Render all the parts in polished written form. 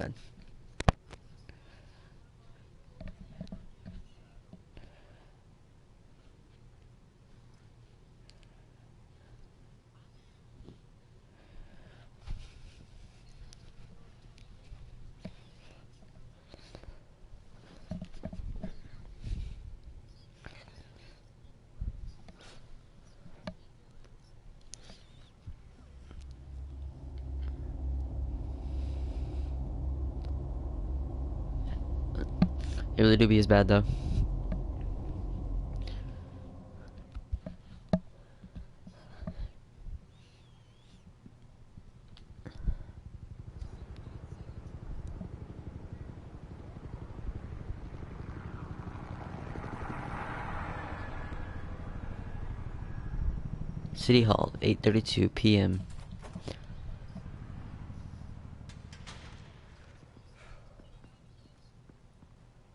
god. It really do be as bad though. City Hall, 8:32 p.m.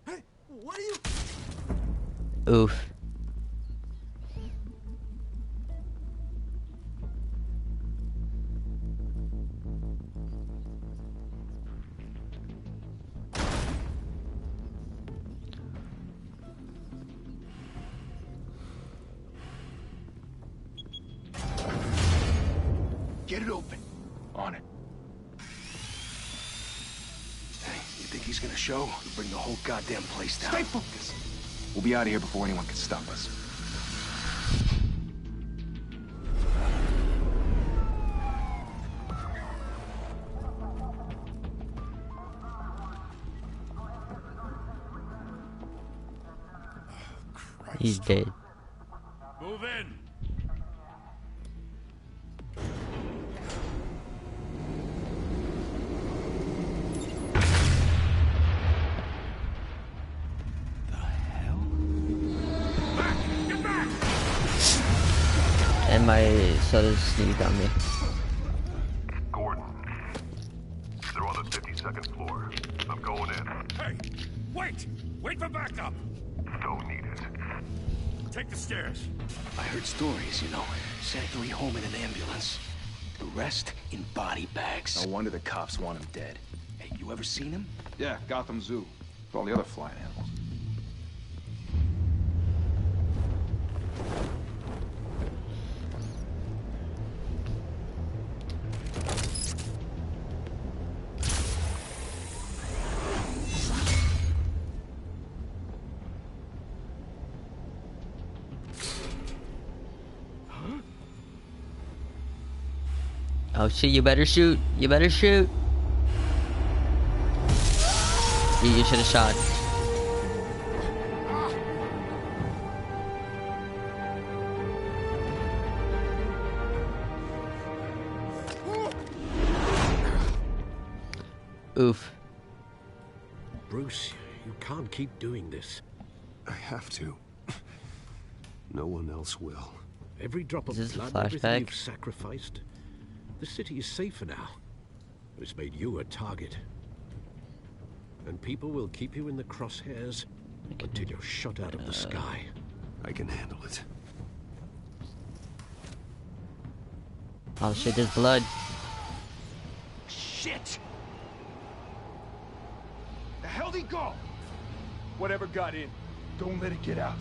Hey, what are you? Oof. Get it open. On it. Hey, you think he's gonna show? We'll bring the whole goddamn place down. Stay focused. We'll be out of here before anyone can stop us. He's dead. Move in. And my soda sneezed on me. Gordon, they're on the 52nd floor. I'm going in. Hey, wait! Wait for backup! Don't need it. Take the stairs. I heard stories, you know. Sent 3 home in an ambulance. The rest in body bags. No wonder the cops want him dead. Hey, you ever seen him? Yeah, Gotham Zoo. With all the other flying animals. Oh shit, you better shoot. You better shoot. You should have shot. Oof. Bruce, you can't keep doing this. I have to. No one else will. Every drop of Is this a blood, everything flashback? you've sacrificed. The city is safer now. It's made you a target. And people will keep you in the crosshairs until you're shot out of the sky. I can handle it. Oh shit, there's blood. Shit! The hell'd he go? Whatever got in, don't let it get out.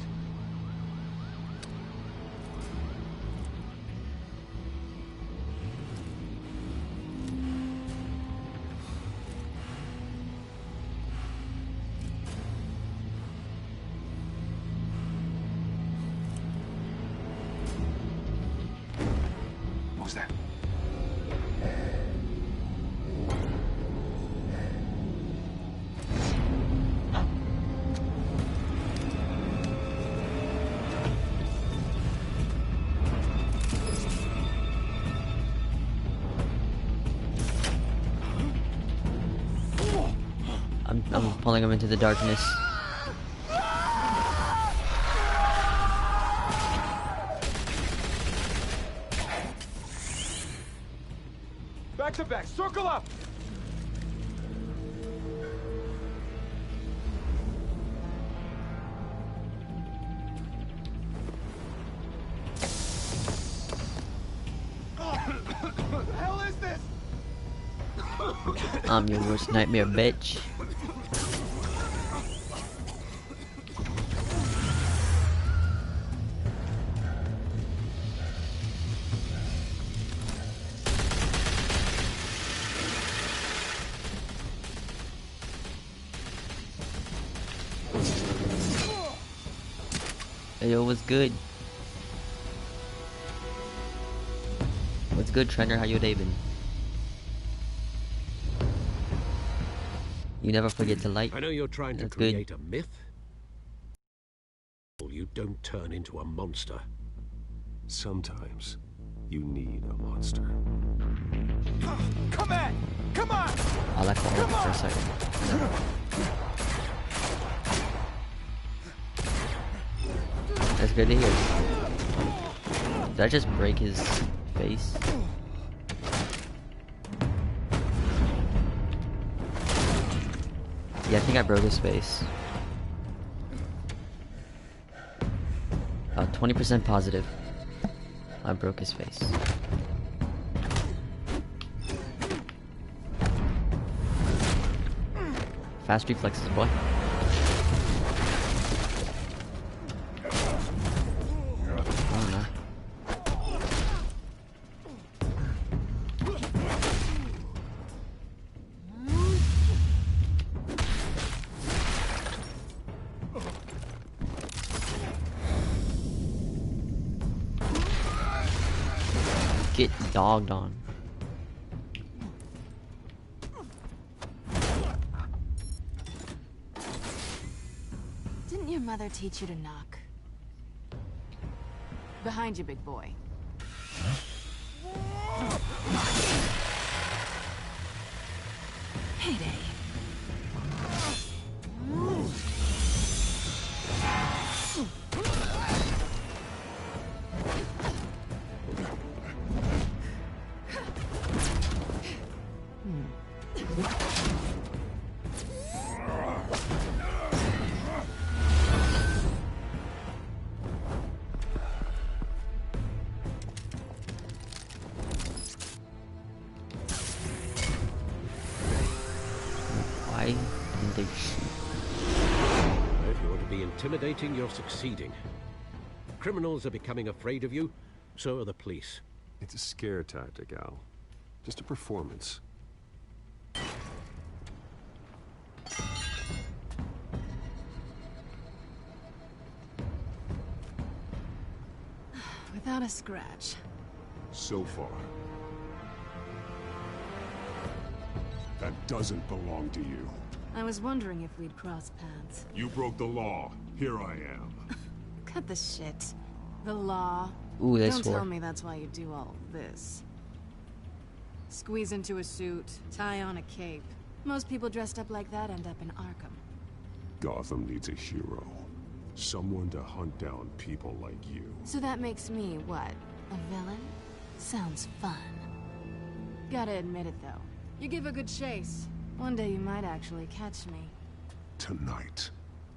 What was that? I'm pulling him into the darkness. Back to back, circle up! What the hell is this? I'm your worst nightmare, bitch. Hey, yo, what's good? What's good, Trenner? How your day been? You never forget to like. I know you're trying to That's create good. a myth. You don't turn into a monster. Sometimes you need a monster. Come at! Come on! I like the ult for a second. That's good to hear. Did I just break his face? Yeah, I think I broke his face. 20% positive. I broke his face. Fast reflexes, boy. Oh no. Get dogged on. Didn't your mother teach you to knock? Behind you, big boy. Heyday. Why didn't they shoot? If you want to be intimidating, you're succeeding. Criminals are becoming afraid of you, so are the police. It's a scare tactic, Al. Just a performance. Without a scratch. So far. That doesn't belong to you. I was wondering if we'd cross paths. You broke the law. Here I am. Cut the shit. The law. Ooh, that's Don't for. tell me that's why you do all this. Squeeze into a suit, tie on a cape. Most people dressed up like that end up in Arkham. Gotham needs a hero. Someone to hunt down people like you. So that makes me, what, a villain? Sounds fun. Gotta admit it, though. You give a good chase. One day you might actually catch me. Tonight.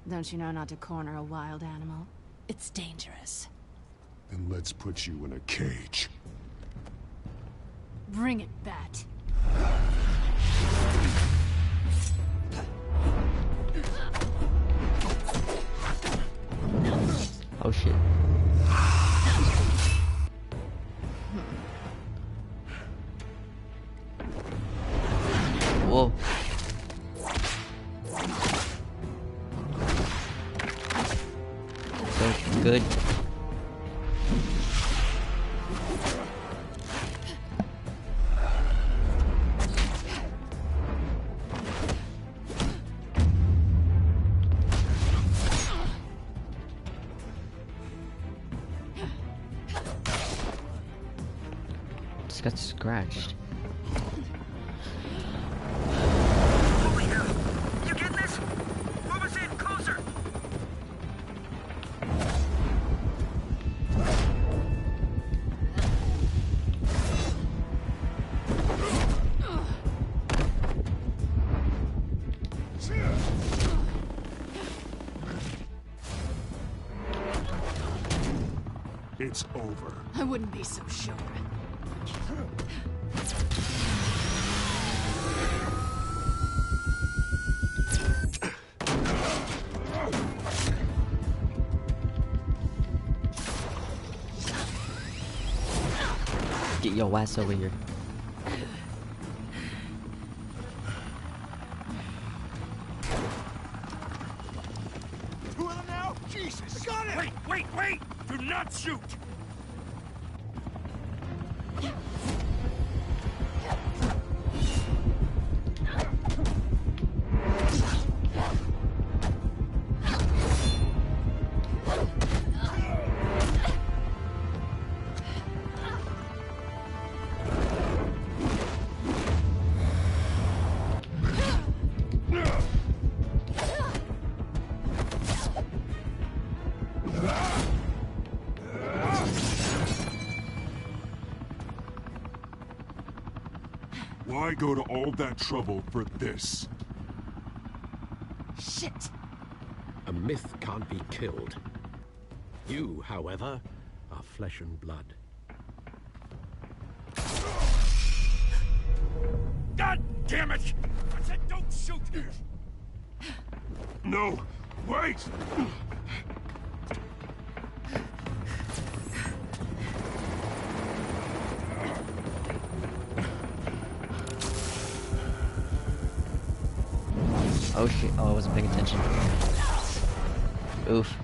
Don't you know not to corner a wild animal? It's dangerous. Then let's put you in a cage. Bring it, Bat. Oh shit. Whoa. So good. Just got scratched. Holy hell! You get this? Move us in closer! It's over. I wouldn't be so sure. Get your ass over here. Two of them now? Jesus! I got it! Wait! Do not shoot! Why go to all that trouble for this? Shit! A myth can't be killed. You, however, are flesh and blood. God damn it! I said don't shoot! No! Wait! Oh shit, oh, I wasn't paying attention. Oof.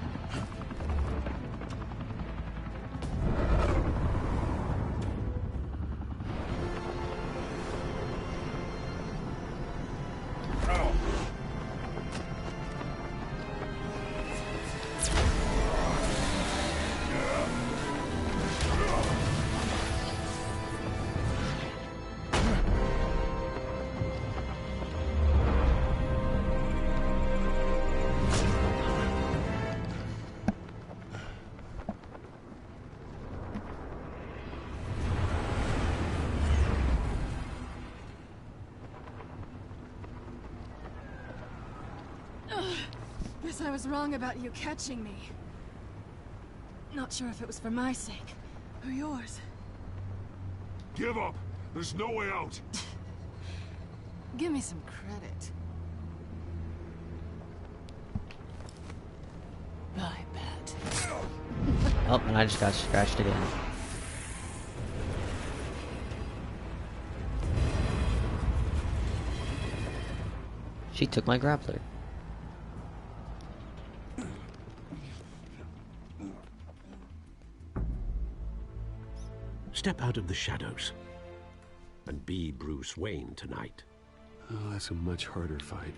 Guess I was wrong about you catching me. Not sure if it was for my sake, or yours. Give up! There's no way out! Give me some credit. I bet. Oh, and I just got scratched again. She took my grappler. Step out of the shadows and be Bruce Wayne tonight. Oh, that's a much harder fight.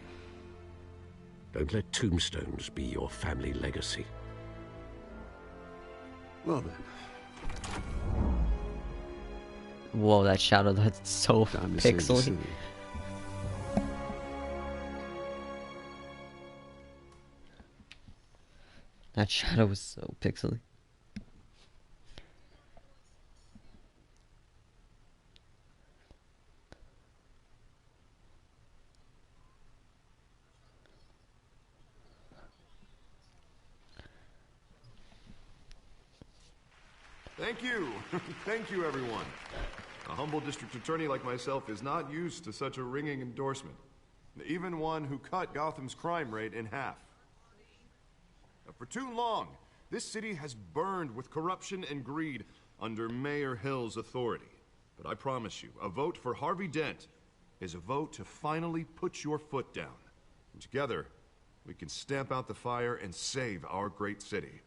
Don't let tombstones be your family legacy. Well then. Whoa, that shadow, that's so Time to save the pixely. city. That shadow was so pixely. Thank you. Thank you, everyone. A humble district attorney like myself is not used to such a ringing endorsement. Even one who cut Gotham's crime rate in half. For too long, this city has burned with corruption and greed under Mayor Hill's authority. But I promise you, a vote for Harvey Dent is a vote to finally put your foot down. And together, we can stamp out the fire and save our great city.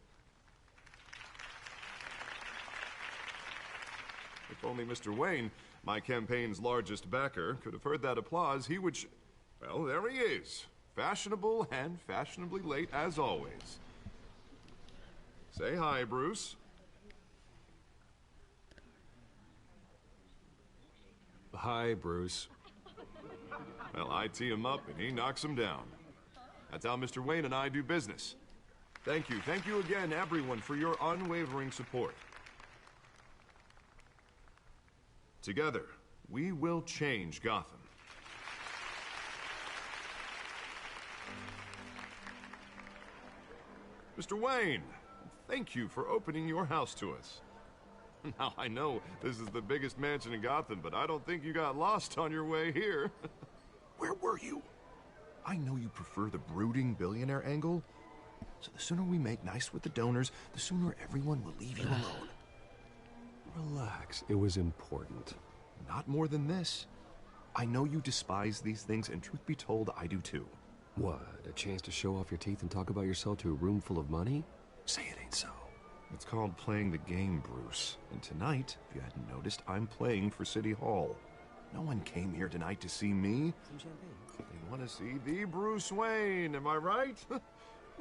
If only Mr. Wayne, my campaign's largest backer, could have heard that applause, he would well, there he is. Fashionable and fashionably late as always. Say hi, Bruce. Hi, Bruce. Well, I tee him up and he knocks him down. That's how Mr. Wayne and I do business. Thank you again, everyone, for your unwavering support. Together, we will change Gotham. Mr. Wayne, thank you for opening your house to us. Now, I know this is the biggest mansion in Gotham, but I don't think you got lost on your way here. Where were you? I know you prefer the brooding billionaire angle, so the sooner we make nice with the donors, the sooner everyone will leave you alone. Relax. It was important. Not more than this. I know you despise these things, and truth be told, I do too. What? A chance to show off your teeth and talk about yourself to a room full of money? Say it ain't so. It's called playing the game, Bruce. And tonight, if you hadn't noticed, I'm playing for City Hall. No one came here tonight to see me. Some champagne. They want to see the Bruce Wayne, am I right?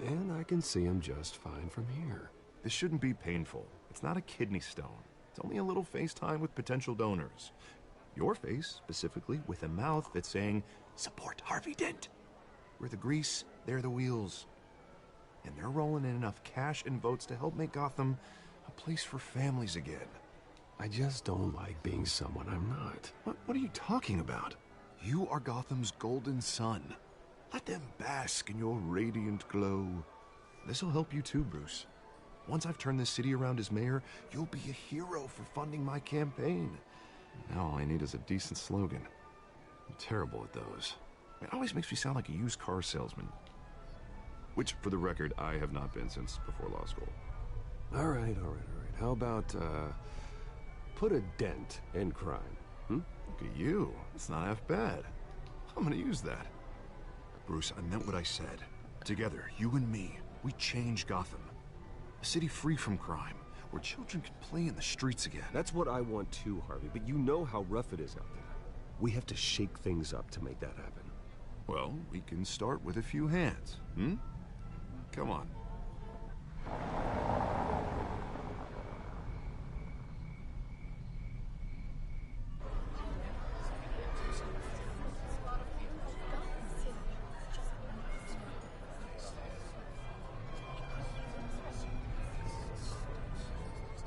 And I can see him just fine from here. This shouldn't be painful. It's not a kidney stone. It's only a little FaceTime with potential donors. Your face, specifically, with a mouth that's saying, support Harvey Dent. We're the grease, they're the wheels. And they're rolling in enough cash and votes to help make Gotham a place for families again. I just don't like being someone I'm not. What are you talking about? You are Gotham's golden sun. Let them bask in your radiant glow. This'll help you too, Bruce. Once I've turned this city around as mayor, you'll be a hero for funding my campaign. Now all I need is a decent slogan. I'm terrible at those. It always makes me sound like a used car salesman. Which, for the record, I have not been since before law school. All right. How about, put a dent in crime, Look at you. It's not half bad. I'm gonna use that. Bruce, I meant what I said. Together, you and me, we change Gotham. A city free from crime, where children can play in the streets again. That's what I want too, Harvey, but you know how rough it is out there. We have to shake things up to make that happen. Well, we can start with a few hands, Come on.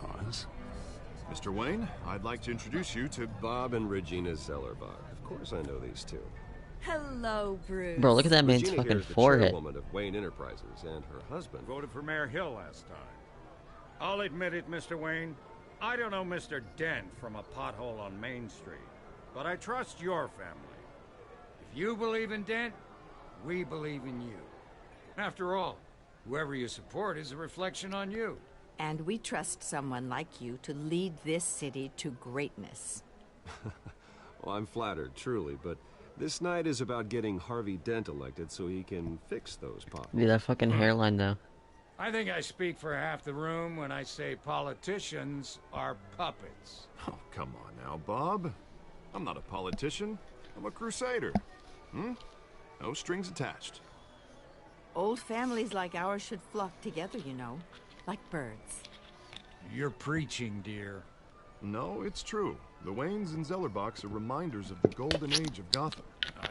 Hans? Mr. Wayne, I'd like to introduce you to Bob and Regina Zellerbach. Of course I know these two. Hello, Bruce. Bro, look at that man's Regina fucking here is the forehead. chairwoman of Wayne Enterprises, and her husband Voted for Mayor Hill last time. I'll admit it, Mr. Wayne. I don't know Mr. Dent from a pothole on Main Street, but I trust your family. If you believe in Dent, we believe in you. After all, whoever you support is a reflection on you. And we trust someone like you to lead this city to greatness. Well, I'm flattered, truly, but this night is about getting Harvey Dent elected so he can fix those potholes. Dude, that fucking hairline, though. I think I speak for half the room when I say politicians are puppets. Oh, come on now, Bob. I'm not a politician. I'm a crusader. No strings attached. Old families like ours should flock together, you know, like birds. You're preaching, dear. No, it's true. The Waynes and Zellerbachs are reminders of the golden age of Gotham.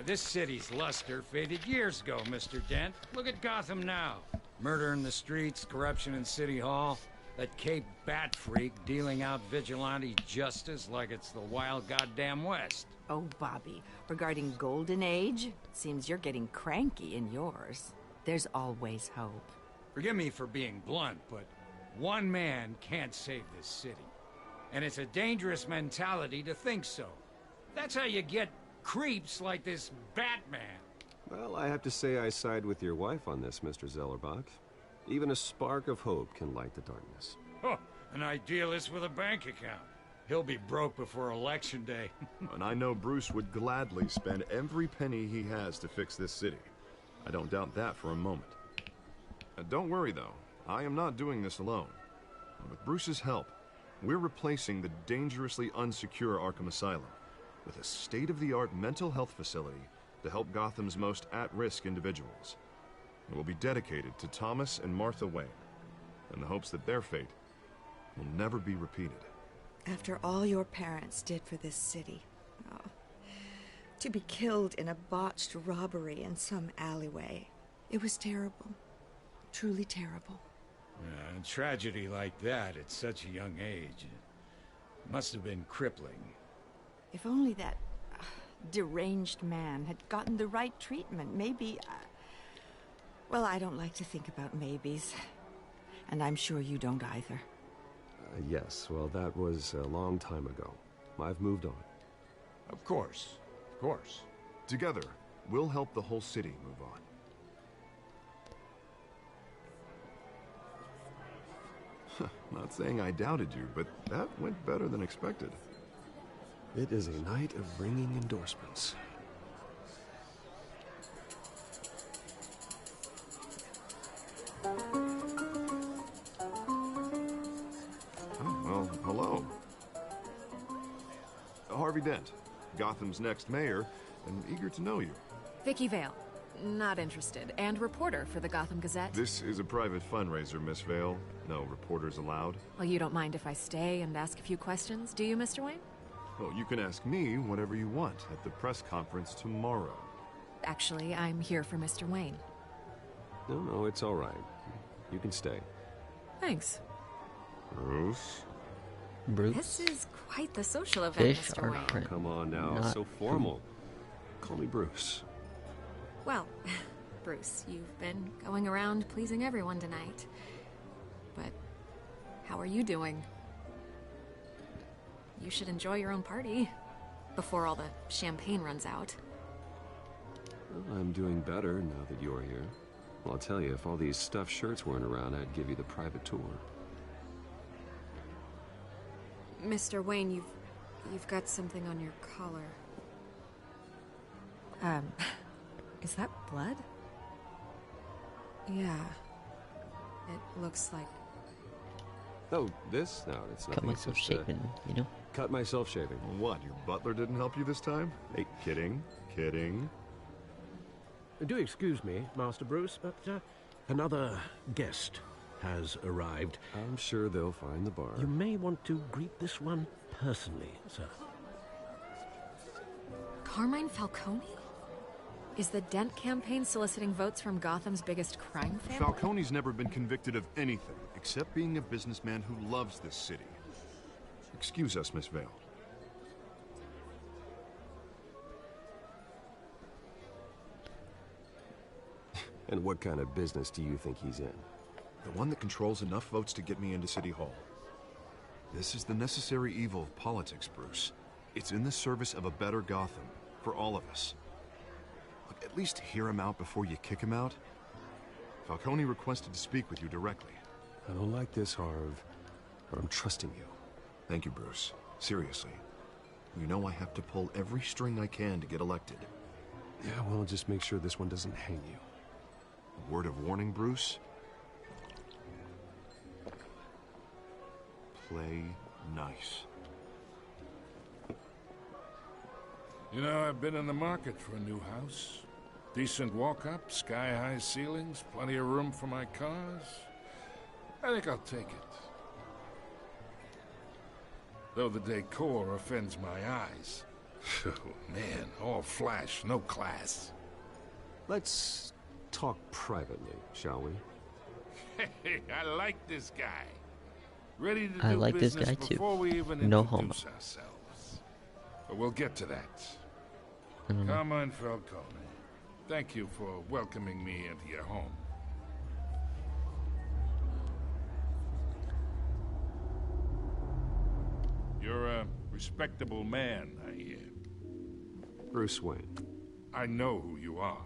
This city's luster faded years ago, Mr. Dent. Look at Gotham now. Murder in the streets, corruption in City Hall, that Cape Bat freak dealing out vigilante justice like it's the wild goddamn West. Oh, Bobby, regarding Golden Age, it seems you're getting cranky in yours. There's always hope. Forgive me for being blunt, but one man can't save this city. And it's a dangerous mentality to think so. That's how you get creeps like this Batman. Well, I have to say I side with your wife on this, Mr. Zellerbach. Even a spark of hope can light the darkness. Oh, an idealist with a bank account. He'll be broke before Election Day. And I know Bruce would gladly spend every penny he has to fix this city. I don't doubt that for a moment. Don't worry, though. I am not doing this alone. With Bruce's help, we're replacing the dangerously unsecure Arkham Asylum with a state-of-the-art mental health facility to help Gotham's most at-risk individuals. It will be dedicated to Thomas and Martha Wayne, in the hopes that their fate will never be repeated. After all your parents did for this city, to be killed in a botched robbery in some alleyway, it was terrible. Truly terrible. A tragedy like that at such a young age must have been crippling. If only that deranged man had gotten the right treatment, maybe... Well, I don't like to think about maybes. And I'm sure you don't either. Yes, well, that was a long time ago. I've moved on. Of course. Of course. Together, we'll help the whole city move on. Not saying I doubted you, but that went better than expected. It is a night of ringing endorsements. Oh, well, hello. Harvey Dent, Gotham's next mayor, and eager to know you. Vicky Vale. Not interested. And reporter for the Gotham Gazette. This is a private fundraiser, Miss Vale. No reporters allowed. Well, you don't mind if I stay and ask a few questions, do you, Mr. Wayne? Well, you can ask me whatever you want at the press conference tomorrow. Actually, I'm here for Mr. Wayne. No, it's all right. You can stay. Thanks. Bruce? This is quite the social event, Fish Mr. are Wayne. friends. Come on now, Not so formal. Call me Bruce. Well, Bruce, you've been going around pleasing everyone tonight. But how are you doing? You should enjoy your own party before all the champagne runs out. Well, I'm doing better now that you're here. Well, I'll tell you, if all these stuffed shirts weren't around, I'd give you the private tour. Mr. Wayne, you've got something on your collar. Is that blood? Yeah. It looks like... Oh, this? No, it's Cut nothing. myself Just, shaving, you know? Cut myself shaving. What, your butler didn't help you this time? Hey, kidding. Do excuse me, Master Bruce, but another guest has arrived. I'm sure they'll find the bar. You may want to greet this one personally, sir. Carmine Falcone? Is the Dent campaign soliciting votes from Gotham's biggest crime family? Falcone's never been convicted of anything, except being a businessman who loves this city. Excuse us, Miss Vale. And what kind of business do you think he's in? The one that controls enough votes to get me into City Hall. This is the necessary evil of politics, Bruce. It's in the service of a better Gotham, for all of us. Look, at least hear him out before you kick him out. Falcone requested to speak with you directly. I don't like this, Harv, but I'm trusting you. Thank you, Bruce. Seriously. You know I have to pull every string I can to get elected. Yeah, well, just make sure this one doesn't hang you. A word of warning, Bruce? Play nice. You know, I've been in the market for a new house. Decent walk-up, sky-high ceilings, plenty of room for my cars. I think I'll take it. Though the decor offends my eyes. Oh, man, all flash, no class. Let's talk privately, shall we? Hey, I like this guy. Ready to I do like this business guy too. before we even No introduce homo. ourselves. But we'll get to that. I don't know. Carmine Falcone, thank you for welcoming me into your home. You're a respectable man, I hear. Bruce Wayne. I know who you are.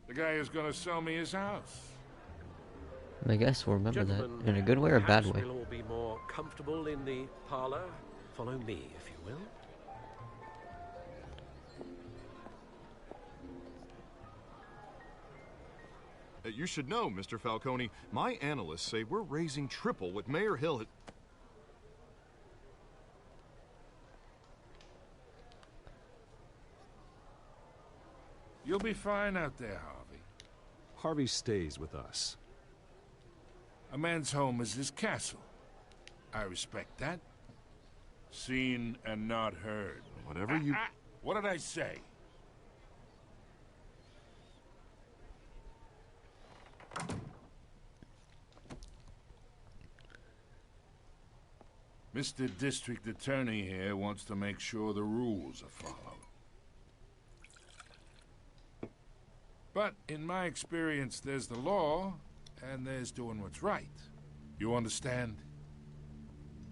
The guy who's gonna sell me his house. I guess we'll remember Gentlemen, that in a good way or a bad perhaps way. we'll all be more comfortable in the parlor. Follow me, if you will. You should know, Mr. Falcone, my analysts say we're raising triple what Mayor Hill had... You'll be fine out there, Harvey. Harvey stays with us. A man's home is his castle. I respect that. Seen and not heard. Whatever you... What did I say? Mr. District Attorney here wants to make sure the rules are followed. But in my experience, there's the law, and there's doing what's right. You understand?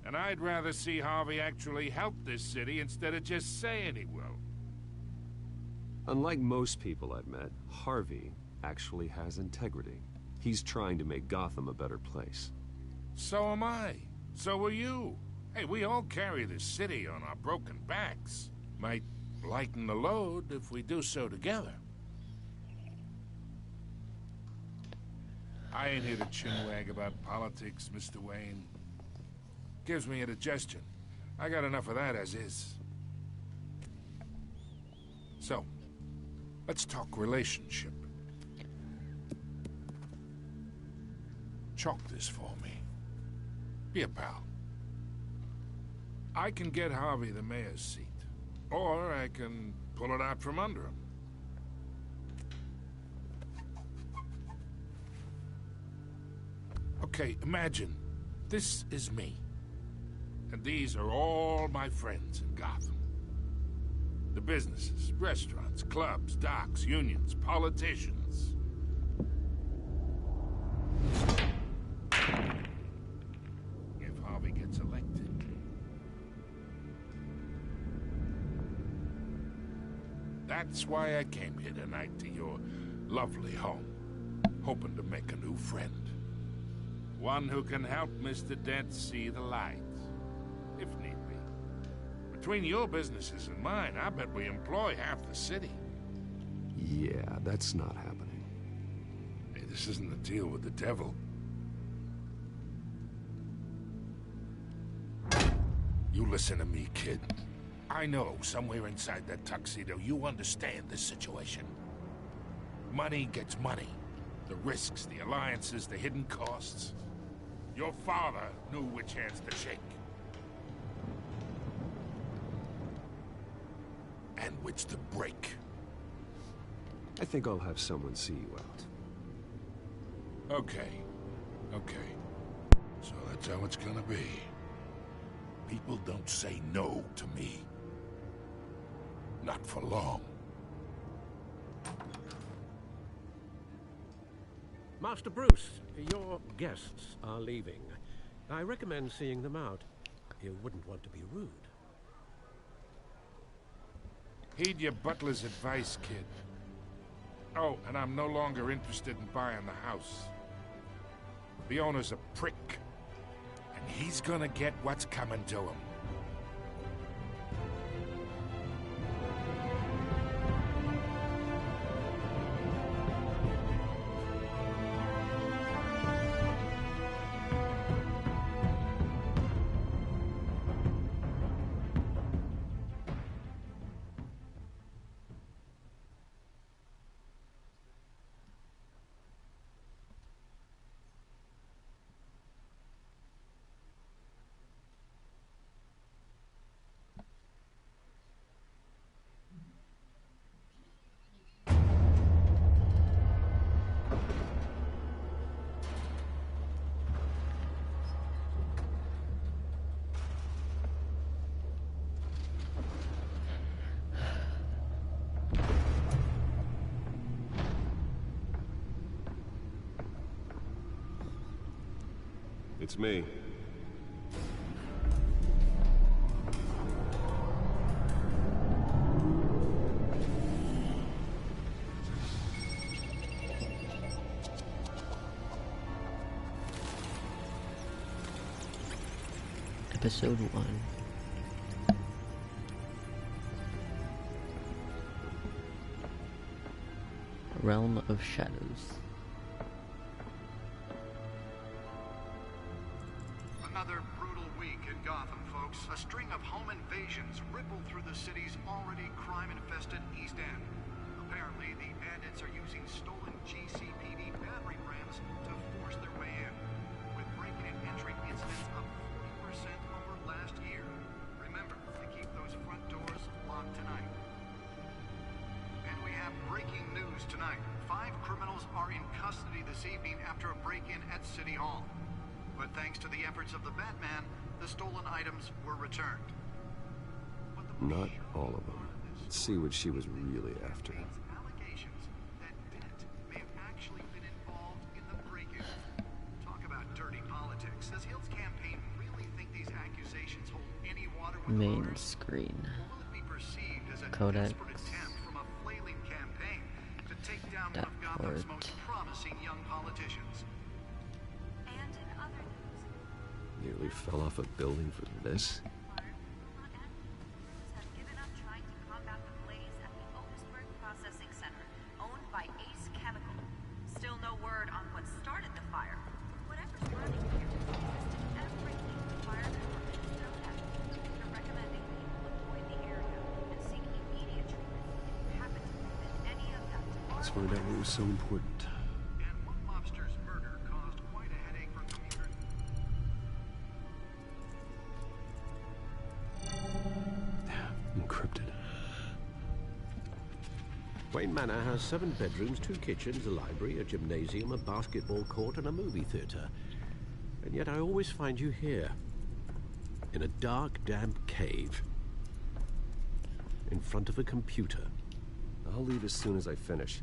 And I'd rather see Harvey actually help this city instead of just saying he will. Unlike most people I've met, Harvey actually has integrity. He's trying to make Gotham a better place. So am I. So are you. Hey, we all carry this city on our broken backs. Might lighten the load if we do so together. I ain't here to chinwag about politics, Mr. Wayne. Gives me indigestion. I got enough of that as is. So, let's talk relationship. Chalk this for me. Be a pal. I can get Harvey the mayor's seat, or I can pull it out from under him. Okay, imagine this is me, and these are all my friends in Gotham. The businesses, restaurants, clubs, docks, unions, politicians. If Harvey gets elected, that's why I came here tonight to your lovely home, hoping to make a new friend. One who can help Mr. Dent see the light, if need be. Between your businesses and mine, I bet we employ half the city. Yeah, that's not happening. Hey, this isn't a deal with the devil. You listen to me, kid. I know somewhere inside that tuxedo you understand this situation. Money gets money. The risks, the alliances, the hidden costs. Your father knew which hands to shake. And which to break. I think I'll have someone see you out. Okay. So that's how it's gonna be. People don't say no to me. Not for long. Master Bruce, your guests are leaving. I recommend seeing them out. You wouldn't want to be rude. Heed your butler's advice, kid. Oh, and I'm no longer interested in buying the house. The owner's a prick. And he's gonna get what's coming to him. It's me. Episode 1. Realm of Shadows. Another brutal week in Gotham, folks. A string of home invasions rippled through the city's already crime-infested East End. Apparently, the bandits are using stolen GCPD battering rams to force their way in, with break-in and entry incidents up 40% over last year. Remember to keep those front doors locked tonight. And we have breaking news tonight. 5 criminals are in custody this evening after a break-in at City Hall. But thanks to the efforts of the Batman, the stolen items were returned. Not all of them. Let's see what she was really after. Allegations that Dent may have actually been involved in the break-in. Talk about dirty politics. Does Hill's campaign really think these accusations hold any water with Main voters? screen. Will it be perceived as a Codex. desperate attempt from a flailing campaign to take down one of Gotham's most promising young politicians? And in other news, Nearly fell off a building for this. Processing center, owned by Ace Chemical. Still no word on what started the fire. Whatever's running here resisted everything the fire department has thrown at it. They're recommending people avoid the area and seek immediate treatment if you happen to prevent any of that. Let's find out what was so important. And one mobster's murder caused quite a headache for commuters. Encrypted. Wayne Manor has 7 bedrooms, 2 kitchens, a library, a gymnasium, a basketball court, and a movie theater. And yet I always find you here, in a dark, damp cave, in front of a computer. I'll leave as soon as I finish.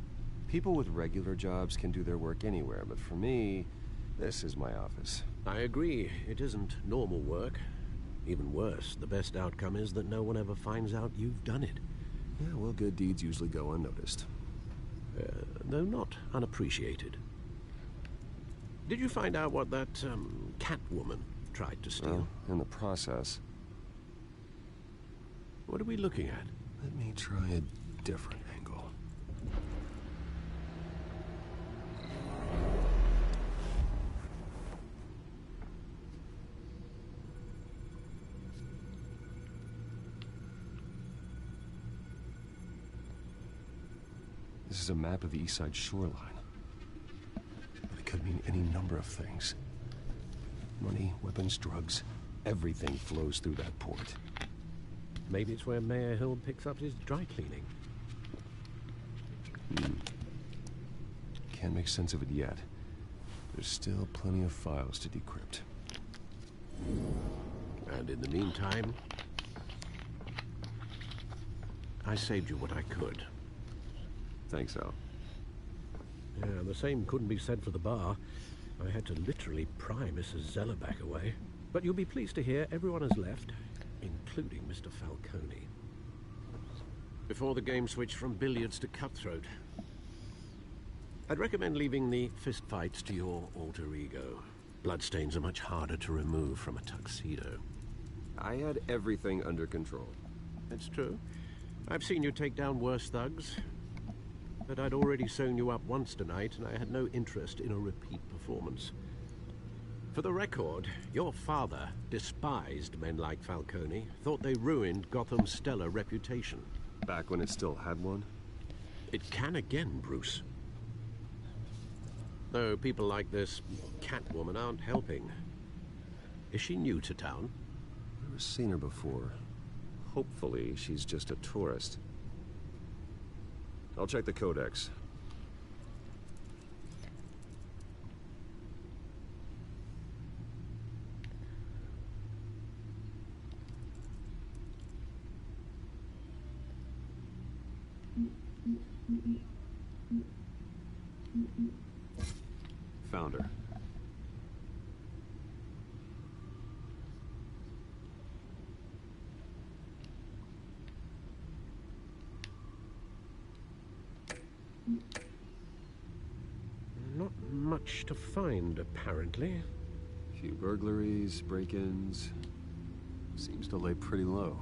People with regular jobs can do their work anywhere, but for me, this is my office. I agree. It isn't normal work. Even worse, the best outcome is that no one ever finds out you've done it. Yeah, well, good deeds usually go unnoticed. Though not unappreciated. Did you find out what that, cat woman tried to steal? Well, in the process. What are we looking at? Let me try a different angle. This is a map of the East Side shoreline. But it could mean any number of things. Money, weapons, drugs, everything flows through that port. Maybe it's where Mayor Hill picks up his dry cleaning. Can't make sense of it yet. There's still plenty of files to decrypt. And in the meantime, I saved you what I could. Thanks, Al. Yeah, the same couldn't be said for the bar. I had to literally pry Mrs. Zellerback away. But you'll be pleased to hear everyone has left, including Mr. Falcone. Before the game switched from billiards to cutthroat. I'd recommend leaving the fistfights to your alter ego. Bloodstains are much harder to remove from a tuxedo. I had everything under control. That's true. I've seen you take down worse thugs. But I'd already sewn you up once tonight, and I had no interest in a repeat performance. For the record, your father despised men like Falcone, thought they ruined Gotham's stellar reputation. Back when it still had one? It can again, Bruce. Though people like this Catwoman aren't helping. Is she new to town? I've never seen her before. Hopefully, she's just a tourist. I'll check the codex. Found her. Not much to find, apparently. Few burglaries, break-ins. Seems to lay pretty low.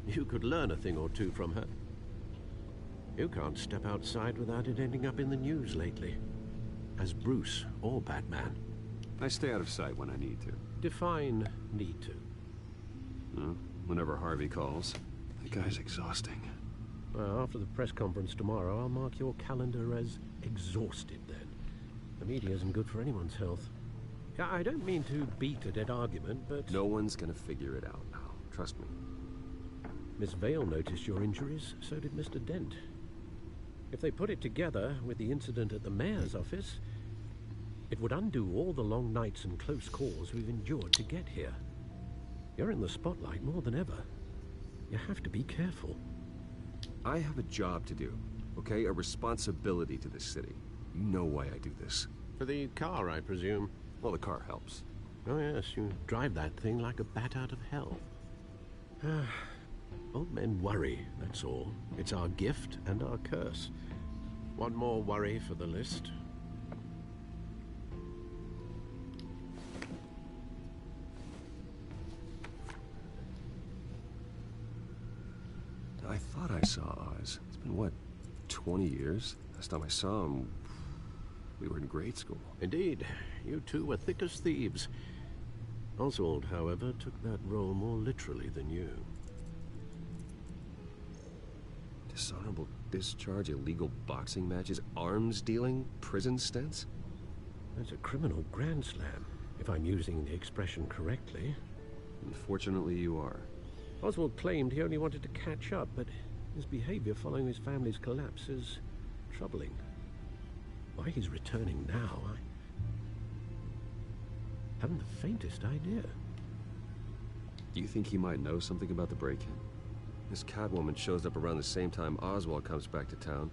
You could learn a thing or two from her. You can't step outside without it ending up in the news lately. As Bruce or Batman. I stay out of sight when I need to. Define need to. Well, whenever Harvey calls. The guy's exhausting. Well, after the press conference tomorrow, I'll mark your calendar as exhausted then. The media isn't good for anyone's health. Yeah, I don't mean to beat a dead argument, but... No one's gonna figure it out now. Trust me. Miss Vale noticed your injuries, so did Mr. Dent. If they put it together with the incident at the mayor's office, it would undo all the long nights and close calls we've endured to get here. You're in the spotlight more than ever. You have to be careful. I have a job to do, okay? A responsibility to this city. You know why I do this. For the car, I presume. Well, the car helps. Oh yes, you drive that thing like a bat out of hell. Old men worry, that's all. It's our gift and our curse. One more worry for the list. I thought I saw Oz. It's been, what, 20 years? Last time I saw him, we were in grade school. Indeed. You two were thick as thieves. Oswald, however, took that role more literally than you. Dishonorable discharge, illegal boxing matches, arms dealing, prison stints? That's a criminal grand slam, if I'm using the expression correctly. Unfortunately, you are. Oswald claimed he only wanted to catch up, but his behavior following his family's collapse is troubling. Why he's returning now, I haven't the faintest idea. Do you think he might know something about the break-in? This Catwoman shows up around the same time Oswald comes back to town.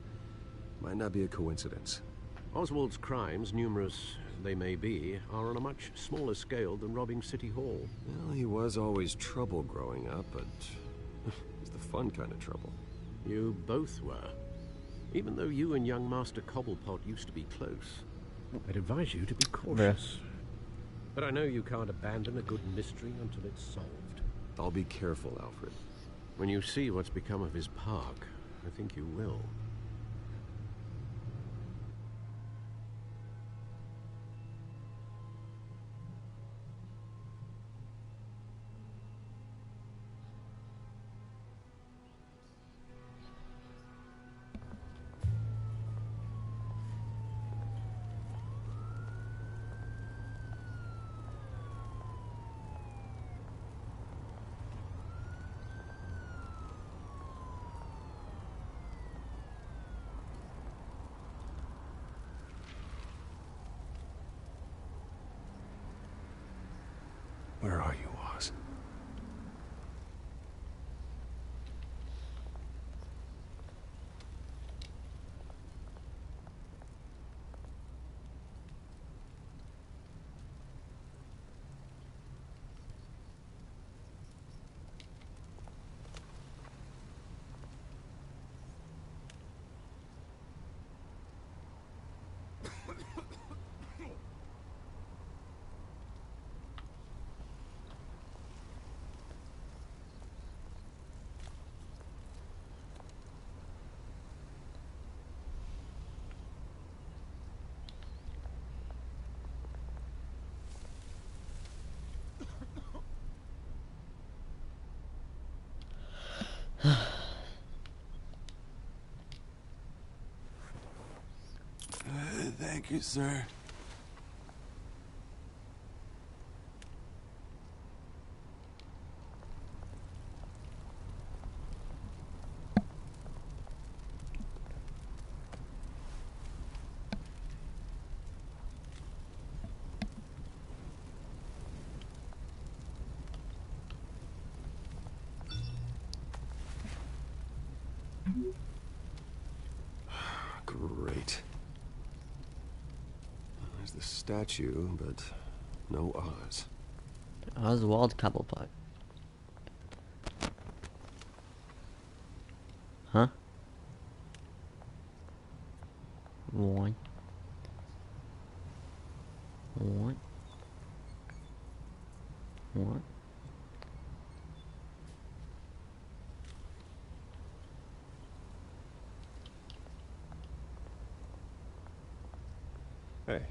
Might not be a coincidence. Oswald's crimes, numerous they may be, are on a much smaller scale than robbing City Hall. Well, he was always trouble growing up, but it's the fun kind of trouble. You both were. Even though you and young Master Cobblepot used to be close, I'd advise you to be cautious. But I know you can't abandon a good mystery until it's solved. I'll be careful, Alfred. When you see what's become of his park, I think you will. Where are you, Oz? Thank you, sir. Great. There's the statue, but no Oz. Oswald Cobblepot. Huh? What? What? What? Hey.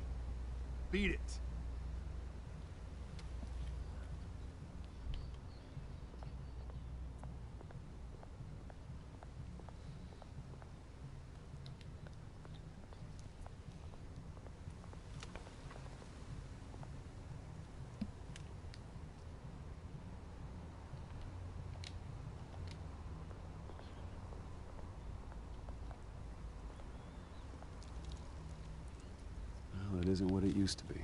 Beat it. Well, it isn't what it used to be.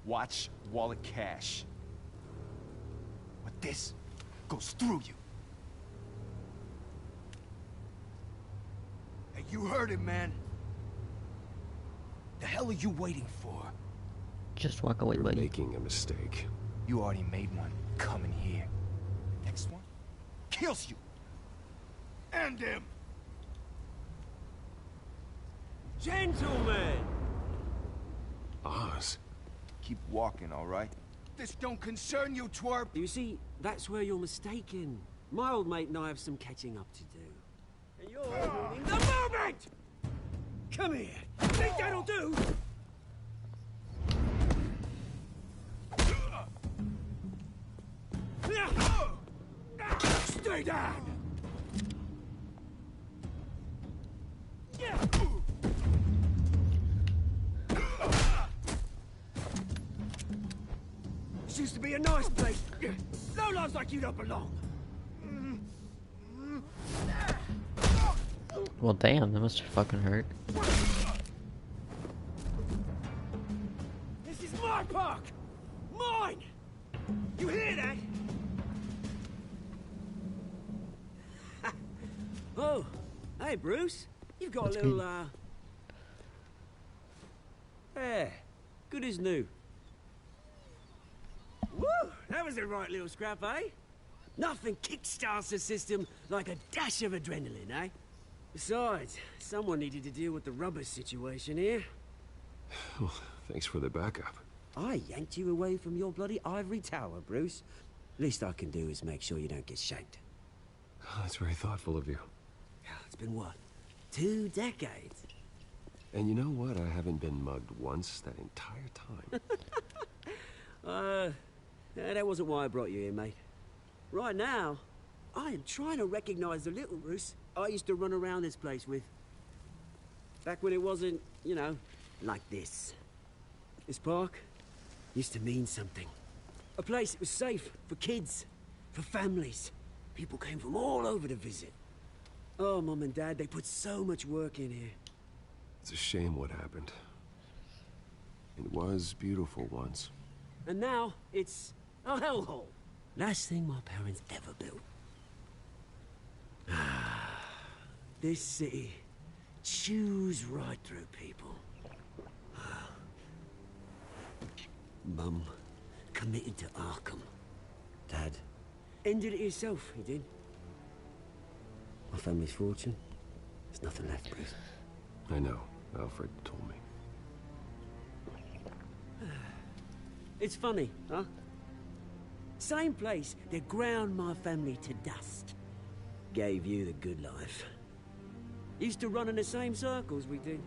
Watch wallet cash. But this goes through you. Hey, you heard it, man. The hell are you waiting for? Just walk away, You're buddy. making a mistake. You already made one. Coming here. Next one? kills you. And him. Gentlemen! Oz. Keep walking, all right? This don't concern you, twerp. You see, that's where you're mistaken. My old mate and I have some catching up to do. And you're ruining the moment! Come here. Think that'll do? Stay down! This used to be a nice place. No lives like you don't belong. Well, damn, that must have fucking hurt. This is my park! Mine! You hear that? Oh, hey, Bruce. You've got That's a little, Yeah, good as new. Woo! That was a right little scrap, eh? Nothing kickstarts the system like a dash of adrenaline, eh? Besides, someone needed to deal with the rubber situation here. Well, thanks for the backup. I yanked you away from your bloody ivory tower, Bruce. Least I can do is make sure you don't get shanked. Oh, that's very thoughtful of you. It's been what? 2 decades? And you know what? I haven't been mugged once that entire time. That wasn't why I brought you here, mate. Right now, I am trying to recognize the little Bruce I used to run around this place with. Back when it wasn't, you know, like this. This park used to mean something. A place that was safe for kids, for families. People came from all over to visit. Oh, Mum and Dad, they put so much work in here. It's a shame what happened. It was beautiful once. And now, it's a hellhole. Last thing my parents ever built. This city chews right through people. Mum committed to Arkham. Dad ended it himself, he did. My family's fortune, there's nothing left, Bruce. I know. Alfred told me. It's funny, huh? Same place that ground my family to dust. Gave you the good life. Used to run in the same circles we did.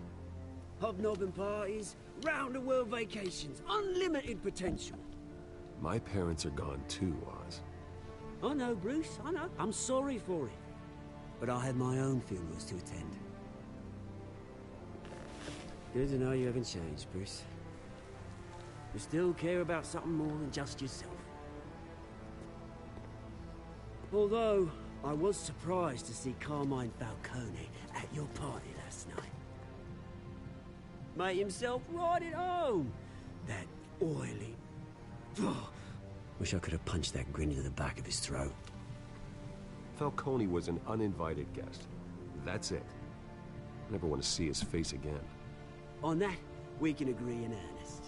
Hobnobbing parties, round-the-world vacations, unlimited potential. My parents are gone too, Oz. I know, Bruce, I know. I'm sorry for it. But I had my own funerals to attend. Good to know you haven't changed, Bruce. You still care about something more than just yourself. Although, I was surprised to see Carmine Falcone at your party last night. Made himself right at home. That oily... Wish I could have punched that grin into the back of his throat. Falcone was an uninvited guest. That's it. I never want to see his face again. On that, we can agree in earnest.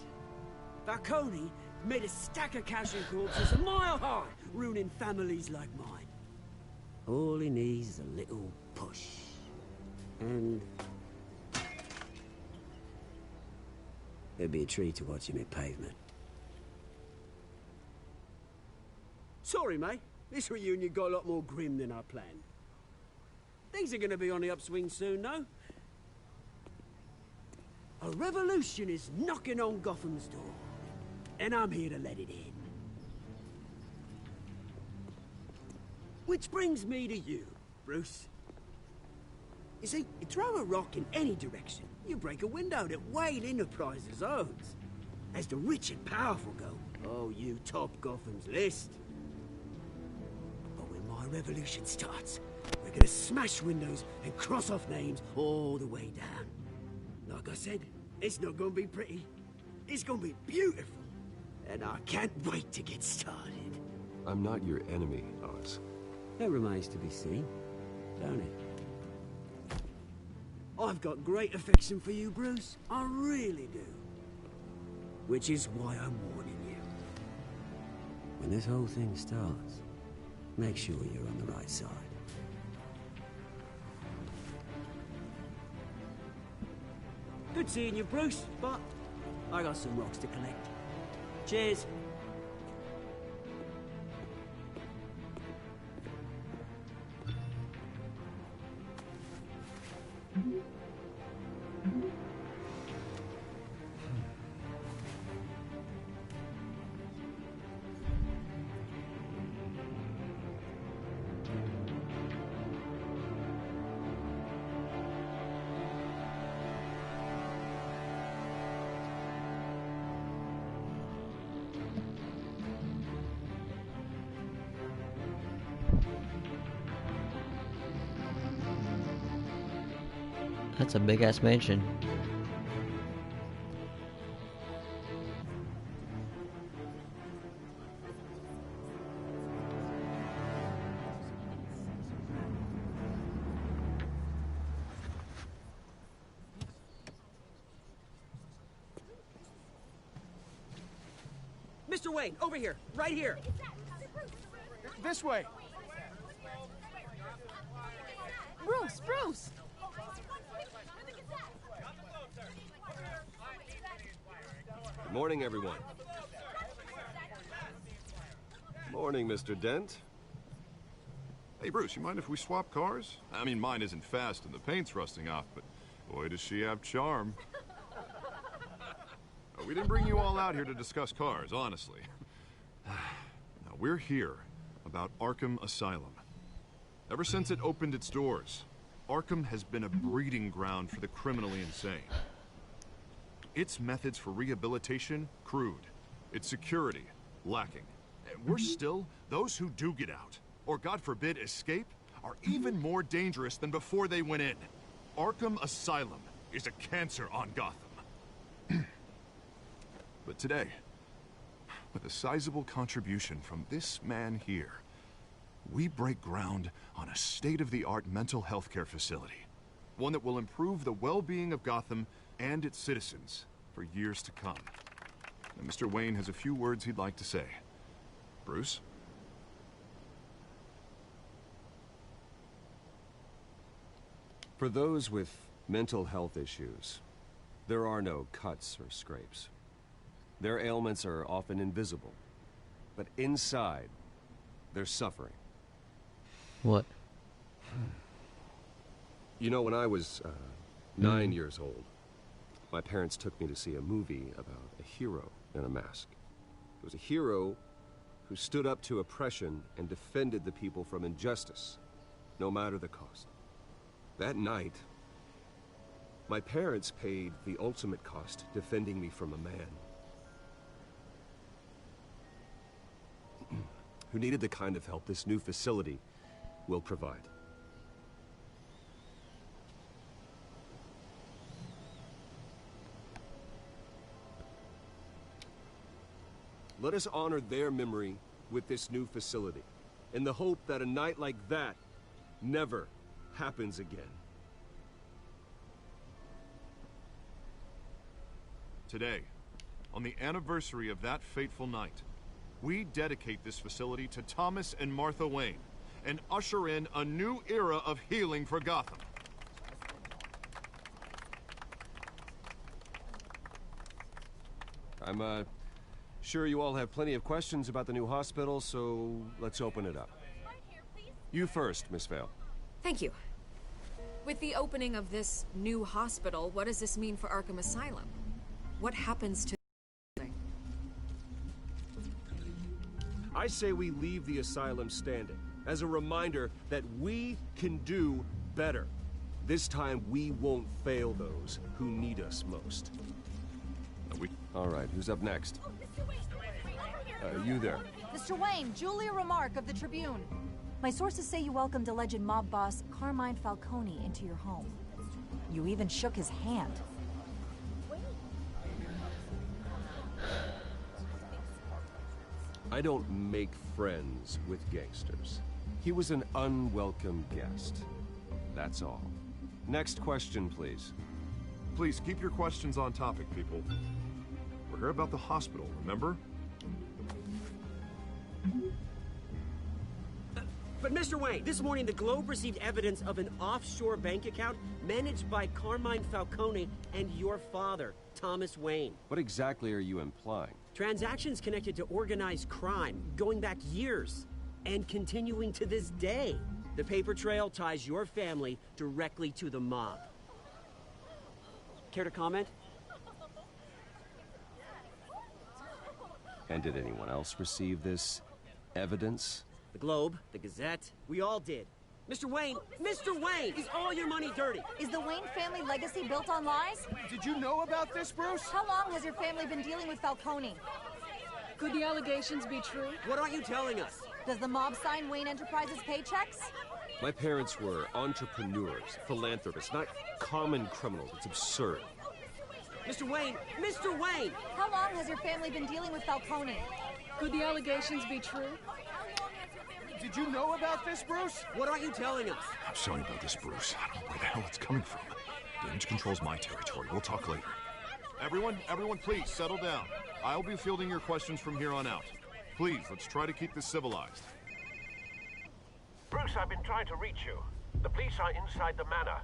Falcone made a stack of casual corpses a mile high, ruining families like mine. All he needs is a little push. And... it'd be a treat to watch him hit pavement. Sorry, mate. This reunion got a lot more grim than I planned. Things are gonna be on the upswing soon, though. A revolution is knocking on Gotham's door. And I'm here to let it in. Which brings me to you, Bruce. You see, you throw a rock in any direction, you break a window that Wayne Enterprises owns. As the rich and powerful go, oh, you top Gotham's list. But when my revolution starts, we're gonna smash windows and cross off names all the way down. Like I said, it's not gonna be pretty. It's gonna be beautiful. And I can't wait to get started. I'm not your enemy, Oz. That remains to be seen, don't it? I've got great affection for you, Bruce. I really do. Which is why I'm warning you. When this whole thing starts, Make sure you're on the right side. Good seeing you, Bruce, but I got some rocks to collect. Cheers. That's a big ass mansion. Mr. Wayne, over here, right here. This way. Bruce! Morning, everyone. Morning, Mr. Dent. Hey, Bruce, you mind if we swap cars? I mean, mine isn't fast and the paint's rusting off, but boy, does she have charm. We didn't bring you all out here to discuss cars, honestly. Now, we're here about Arkham Asylum. Ever since it opened its doors, Arkham has been a breeding ground for the criminally insane. Its methods for rehabilitation, crude. Its security, lacking. And worse still, those who do get out, or God forbid, escape, are even more dangerous than before they went in. Arkham Asylum is a cancer on Gotham. But today, with a sizable contribution from this man here, we break ground on a state-of-the-art mental health care facility. One that will improve the well-being of Gotham and its citizens for years to come. And Mr. Wayne has a few words he'd like to say. Bruce? For those with mental health issues, there are no cuts or scrapes. Their ailments are often invisible, but inside, they're suffering. What? You know, when I was 9 years old, my parents took me to see a movie about a hero in a mask. It was a hero who stood up to oppression and defended the people from injustice, no matter the cost. That night, my parents paid the ultimate cost defending me from a man who needed the kind of help this new facility will provide. Let us honor their memory with this new facility, in the hope that a night like that never happens again. Today, on the anniversary of that fateful night, we dedicate this facility to Thomas and Martha Wayne and usher in a new era of healing for Gotham. I'm sure you all have plenty of questions about the new hospital, so let's open it up. You first, Miss Vale. Thank you. With the opening of this new hospital, what does this mean for Arkham Asylum? What happens to the building? I say we leave the asylum standing, as a reminder that we can do better. This time, we won't fail those who need us most. All right, who's up next? You there. Mr. Wayne, Julia Remark of the Tribune. My sources say you welcomed alleged mob boss Carmine Falcone into your home. You even shook his hand. I don't make friends with gangsters. He was an unwelcome guest. That's all. Next question, please. Please keep your questions on topic, people. We're here about the hospital, remember? But Mr. Wayne, this morning the Globe received evidence of an offshore bank account managed by Carmine Falcone and your father, Thomas Wayne. What exactly are you implying? Transactions connected to organized crime, going back years, and continuing to this day. The paper trail ties your family directly to the mob. Care to comment? And did anyone else receive this evidence? The Globe, the Gazette, we all did. Mr. Wayne, is all your money dirty? Is the Wayne family legacy built on lies? Did you know about this, Bruce? How long has your family been dealing with Falcone? Could the allegations be true? What aren't you telling us? Does the mob sign Wayne Enterprises paychecks? My parents were entrepreneurs, philanthropists, not common criminals. It's absurd. Mr. Wayne! How long has your family been dealing with Falcone? Could the allegations be true? Did you know about this, Bruce? What aren't you telling us? I'm sorry about this, Bruce. I don't know where the hell it's coming from. Damage control's my territory. We'll talk later. Everyone, please, settle down. I'll be fielding your questions from here on out. Please, let's try to keep this civilized. Bruce, I've been trying to reach you. The police are inside the manor.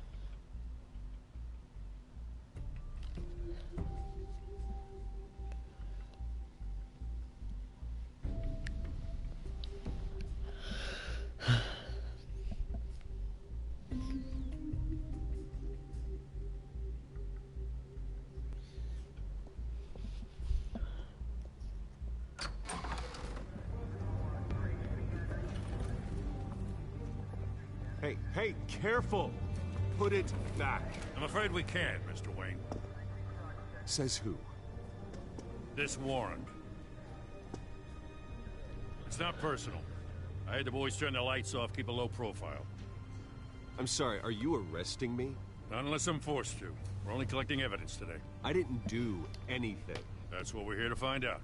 Hey, careful! Put it back. I'm afraid we can't, Mr. Wayne. Says who? This warrant. It's not personal. I had the boys turn the lights off, keep a low profile. I'm sorry, are you arresting me? Not unless I'm forced to. We're only collecting evidence today. I didn't do anything. That's what we're here to find out.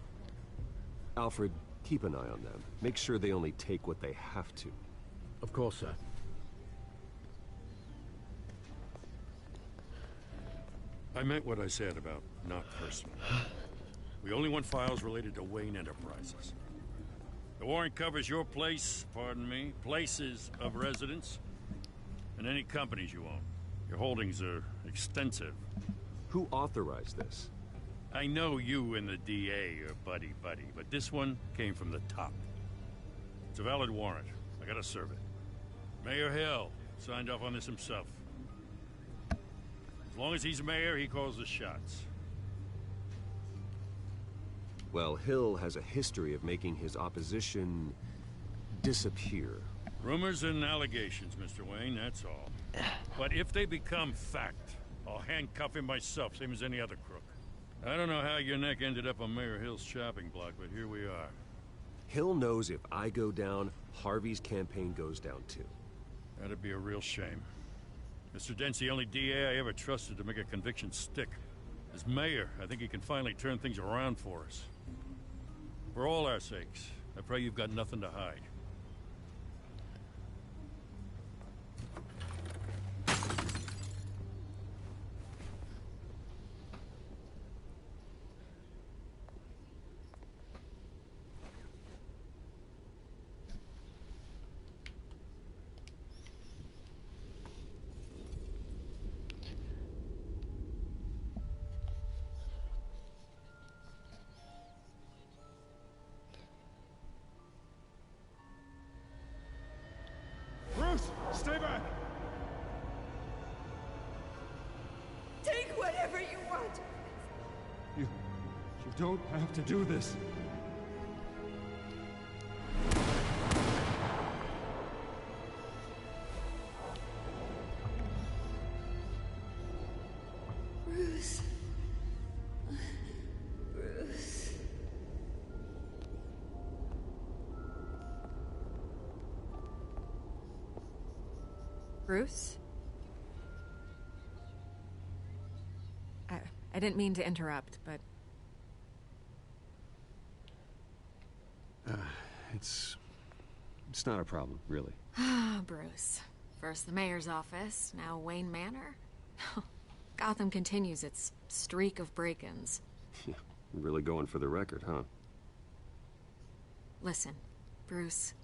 Alfred, keep an eye on them. Make sure they only take what they have to. Of course, sir. I meant what I said about not personal. We only want files related to Wayne Enterprises. The warrant covers your place, pardon me, places of residence, and any companies you own. Your holdings are extensive. Who authorized this? I know you and the DA are buddy-buddy, but this one came from the top. It's a valid warrant. I gotta serve it. Mayor Hill signed off on this himself. As long as he's mayor, he calls the shots. Well, Hill has a history of making his opposition disappear. Rumors and allegations, Mr. Wayne, that's all. But if they become fact, I'll handcuff him myself, same as any other crook. I don't know how your neck ended up on Mayor Hill's shopping block, but here we are. Hill knows if I go down, Harvey's campaign goes down too. That'd be a real shame. Mr. Dent's the only DA I ever trusted to make a conviction stick. As mayor, I think he can finally turn things around for us. For all our sakes, I pray you've got nothing to hide. Stay back! Take whatever you want. You don't have to do this. Bruce. Bruce. Bruce? I didn't mean to interrupt, but... It's not a problem, really. Ah, Bruce. First the mayor's office, now Wayne Manor. Gotham continues its streak of break-ins. Yeah, really going for the record, huh? Listen, Bruce.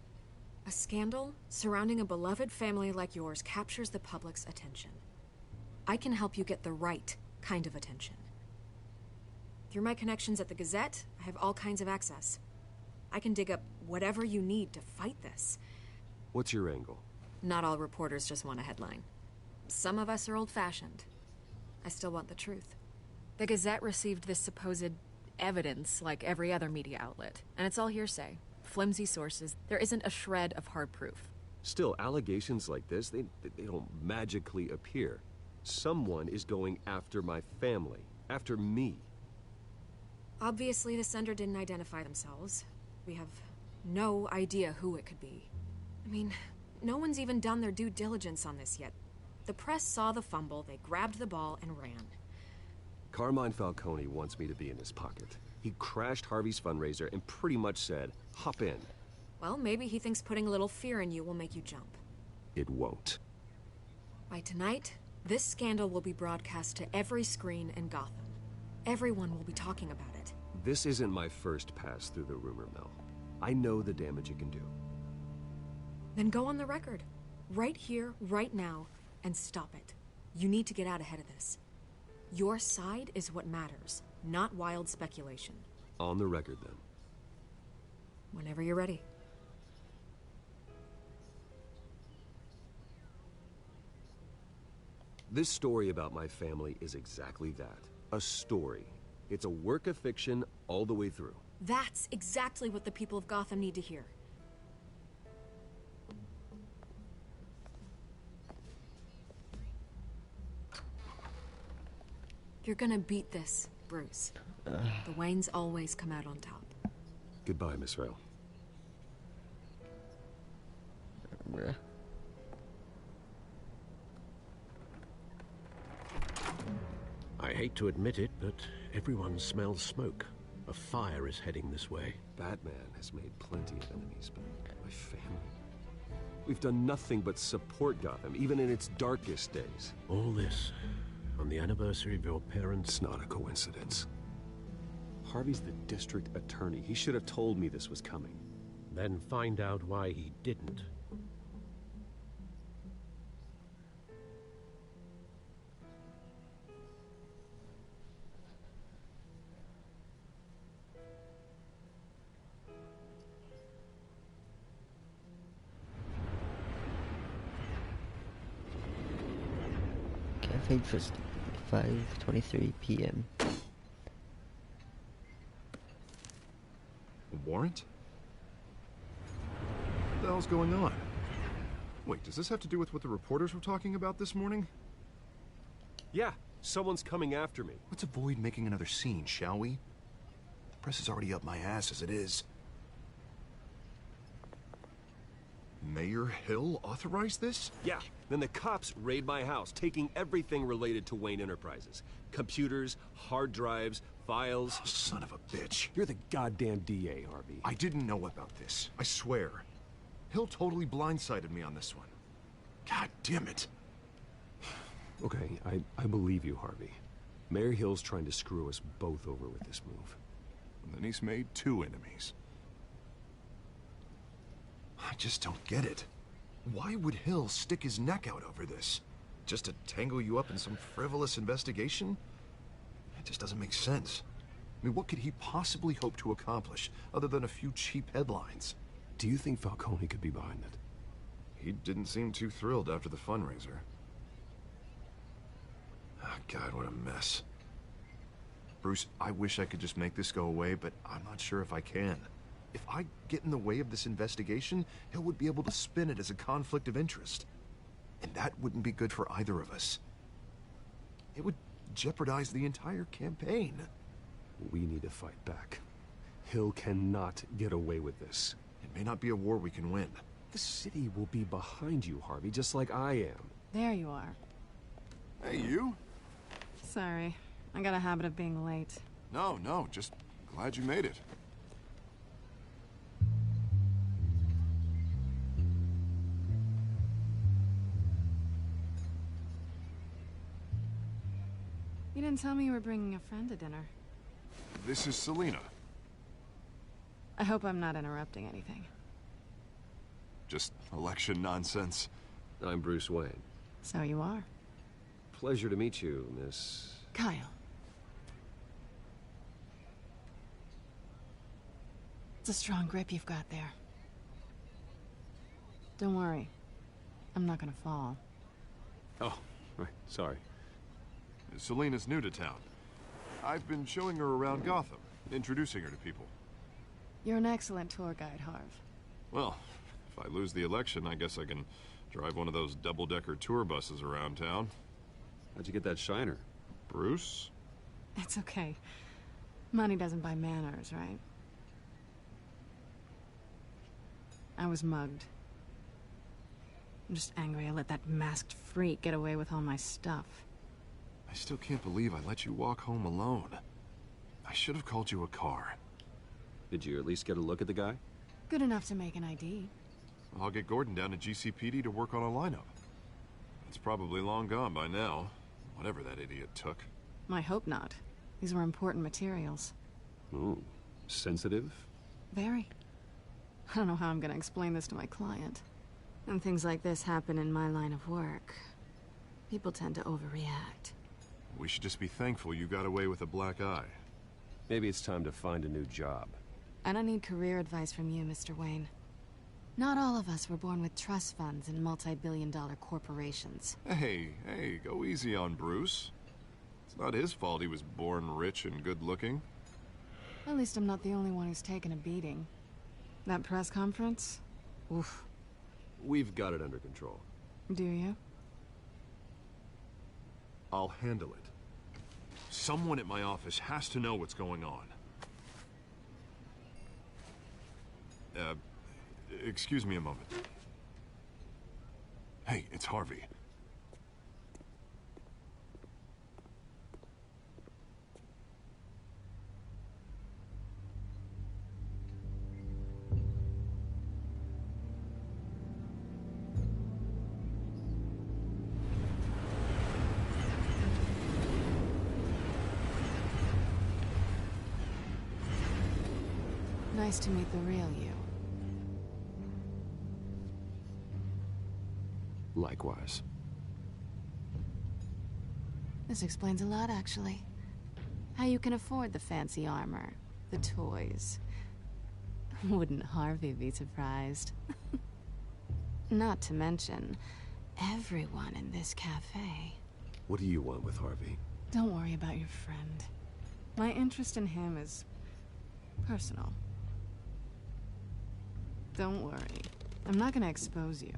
A scandal surrounding a beloved family like yours captures the public's attention. I can help you get the right kind of attention. Through my connections at the Gazette, I have all kinds of access. I can dig up whatever you need to fight this. What's your angle? Not all reporters just want a headline. Some of us are old-fashioned. I still want the truth. The Gazette received this supposed evidence like every other media outlet, and it's all hearsay. Flimsy sources. There isn't a shred of hard proof. Still, allegations like this, they don't magically appear. Someone is going after my family, after me. Obviously, the sender didn't identify themselves. We have no idea who it could be. I mean, no one's even done their due diligence on this yet. The press saw the fumble, they grabbed the ball and ran. Carmine Falcone wants me to be in his pocket. He crashed Harvey's fundraiser and pretty much said, hop in. Well, maybe he thinks putting a little fear in you will make you jump. It won't. By tonight, this scandal will be broadcast to every screen in Gotham. Everyone will be talking about it. This isn't my first pass through the rumor mill. I know the damage it can do. Then go on the record. Right here, right now, and stop it. You need to get out ahead of this. Your side is what matters, not wild speculation. On the record, then. Whenever you're ready. This story about my family is exactly that. A story. It's a work of fiction all the way through. That's exactly what the people of Gotham need to hear. You're gonna beat this, Bruce. The Waynes always come out on top. Goodbye, Miss Vale. I hate to admit it, but everyone smells smoke. A fire is heading this way. Batman has made plenty of enemies, but my family... We've done nothing but support Gotham, even in its darkest days. All this on the anniversary of your parents'... It's not a coincidence. Harvey's the district attorney. He should have told me this was coming. Then find out why he didn't. Cafe just 5:23 p.m. A warrant? What the hell's going on? Wait, does this have to do with what the reporters were talking about this morning? Yeah, someone's coming after me. Let's avoid making another scene, shall we? The press is already up my ass as it is. Mayor Hill authorized this? Yeah, then the cops raid my house, taking everything related to Wayne Enterprises. Computers, hard drives, files. Oh, son of a bitch. You're the goddamn DA, Harvey. I didn't know about this. I swear. Hill totally blindsided me on this one. God damn it. Okay, I believe you, Harvey. Mayor Hill's trying to screw us both over with this move. And then he's made two enemies. I just don't get it. Why would Hill stick his neck out over this? Just to tangle you up in some frivolous investigation? It just doesn't make sense. I mean, what could he possibly hope to accomplish other than a few cheap headlines? Do you think Falcone could be behind it? He didn't seem too thrilled after the fundraiser. Oh, God, what a mess. Bruce, I wish I could just make this go away, but I'm not sure if I can. If I get in the way of this investigation, Hill would be able to spin it as a conflict of interest. And that wouldn't be good for either of us. It would jeopardize the entire campaign. We need to fight back. Hill cannot get away with this. It may not be a war we can win. The city will be behind you, Harvey, just like I am. There you are. Hey, you? Sorry. I got a habit of being late. No, just glad you made it. You didn't tell me you were bringing a friend to dinner. This is Selena. I hope I'm not interrupting anything. Just election nonsense. I'm Bruce Wayne. So you are. Pleasure to meet you, Miss... Kyle. It's a strong grip you've got there. Don't worry. I'm not gonna fall. Oh, right, sorry. Selena's new to town. I've been showing her around Gotham, introducing her to people. You're an excellent tour guide, Harv. Well, if I lose the election, I guess I can drive one of those double-decker tour buses around town. How'd you get that shiner? Bruce? It's okay. Money doesn't buy manners, right? I was mugged. I'm just angry I let that masked freak get away with all my stuff. I still can't believe I let you walk home alone. I should have called you a car. Did you at least get a look at the guy? Good enough to make an ID. I'll get Gordon down to GCPD to work on a lineup. It's probably long gone by now, whatever that idiot took. I hope not. These were important materials. Ooh, sensitive? Very. I don't know how I'm gonna explain this to my client. When things like this happen in my line of work, people tend to overreact. We should just be thankful you got away with a black eye. Maybe it's time to find a new job. I don't need career advice from you, Mr. Wayne. Not all of us were born with trust funds and multi-billion-dollar corporations. Hey, go easy on Bruce. It's not his fault he was born rich and good-looking. At least I'm not the only one who's taken a beating. That press conference? Oof. We've got it under control. Do you? I'll handle it. Someone at my office has to know what's going on. Excuse me a moment. Hey, it's Harvey. Nice to meet the real you. Likewise. This explains a lot, actually. How you can afford the fancy armor, the toys. Wouldn't Harvey be surprised? Not to mention, everyone in this cafe. What do you want with Harvey? Don't worry about your friend. My interest in him is personal. Don't worry. I'm not gonna expose you.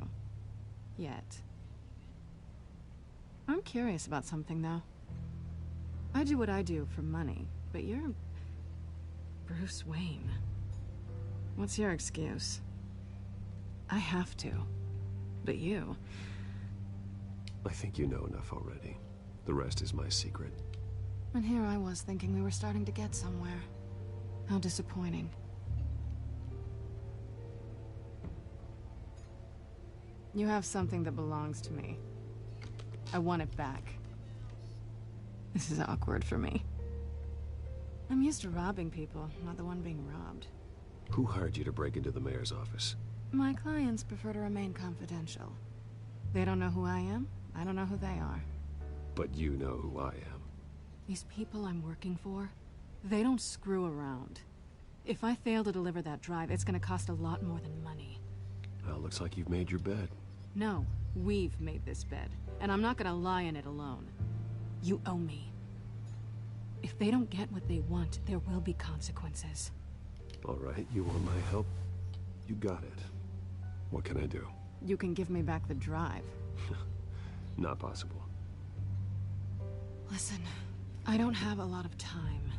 Yet. I'm curious about something, though. I do what I do for money, but you're... Bruce Wayne. What's your excuse? I have to. But you... I think you know enough already. The rest is my secret. And here I was thinking we were starting to get somewhere. How disappointing. You have something that belongs to me. I want it back. This is awkward for me. I'm used to robbing people, not the one being robbed. Who hired you to break into the mayor's office? My clients prefer to remain confidential. They don't know who I am, I don't know who they are. But you know who I am. These people I'm working for, they don't screw around. If I fail to deliver that drive, it's gonna cost a lot more than money. Well, looks like you've made your bed. No, we've made this bed, and I'm not gonna lie in it alone. You owe me. If they don't get what they want, there will be consequences. All right, you want my help? You got it. What can I do? You can give me back the drive. Not possible. Listen, I don't have a lot of time.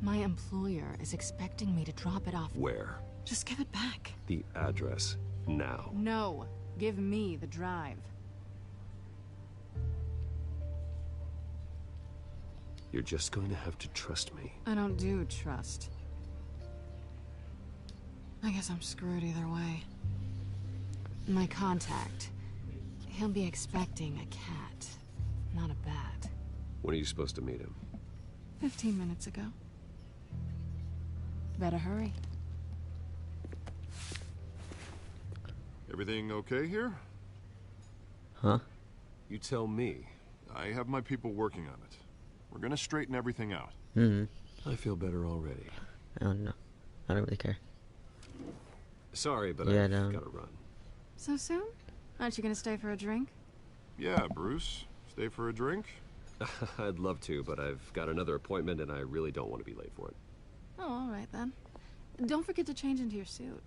My employer is expecting me to drop it off. Where? Just give it back. The address, now. No, give me the drive. You're just going to have to trust me. I don't do trust. I guess I'm screwed either way. My contact, he'll be expecting a cat, not a bat. When are you supposed to meet him? 15 minutes ago. Better hurry. Everything okay here? Huh? You tell me. I have my people working on it. We're gonna straighten everything out. I feel better already. I don't know. I don't really care. Sorry, but Yeah, I've no. gotta run. So soon? Aren't you gonna stay for a drink? Yeah, Bruce. Stay for a drink? I'd love to, but I've got another appointment and I really don't want to be late for it. Oh, all right then. Don't forget to change into your suit.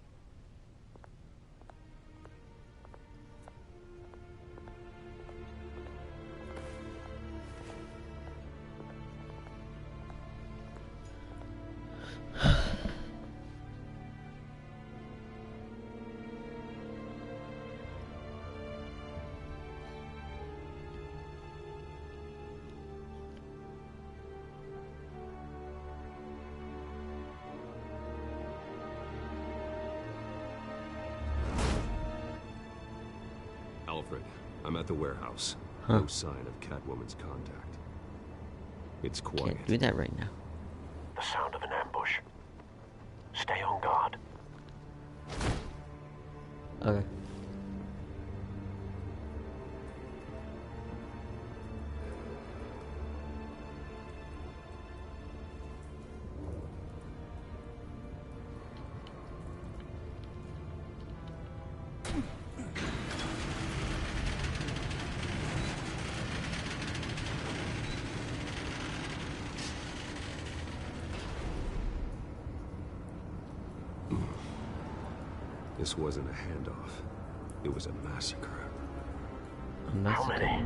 Alfred, I'm at the warehouse. Huh. No sign of Catwoman's contact. It's quiet. Can't do that right now. The sound of an ambush. Stay on guard. Okay. This wasn't a handoff. It was a massacre. How many?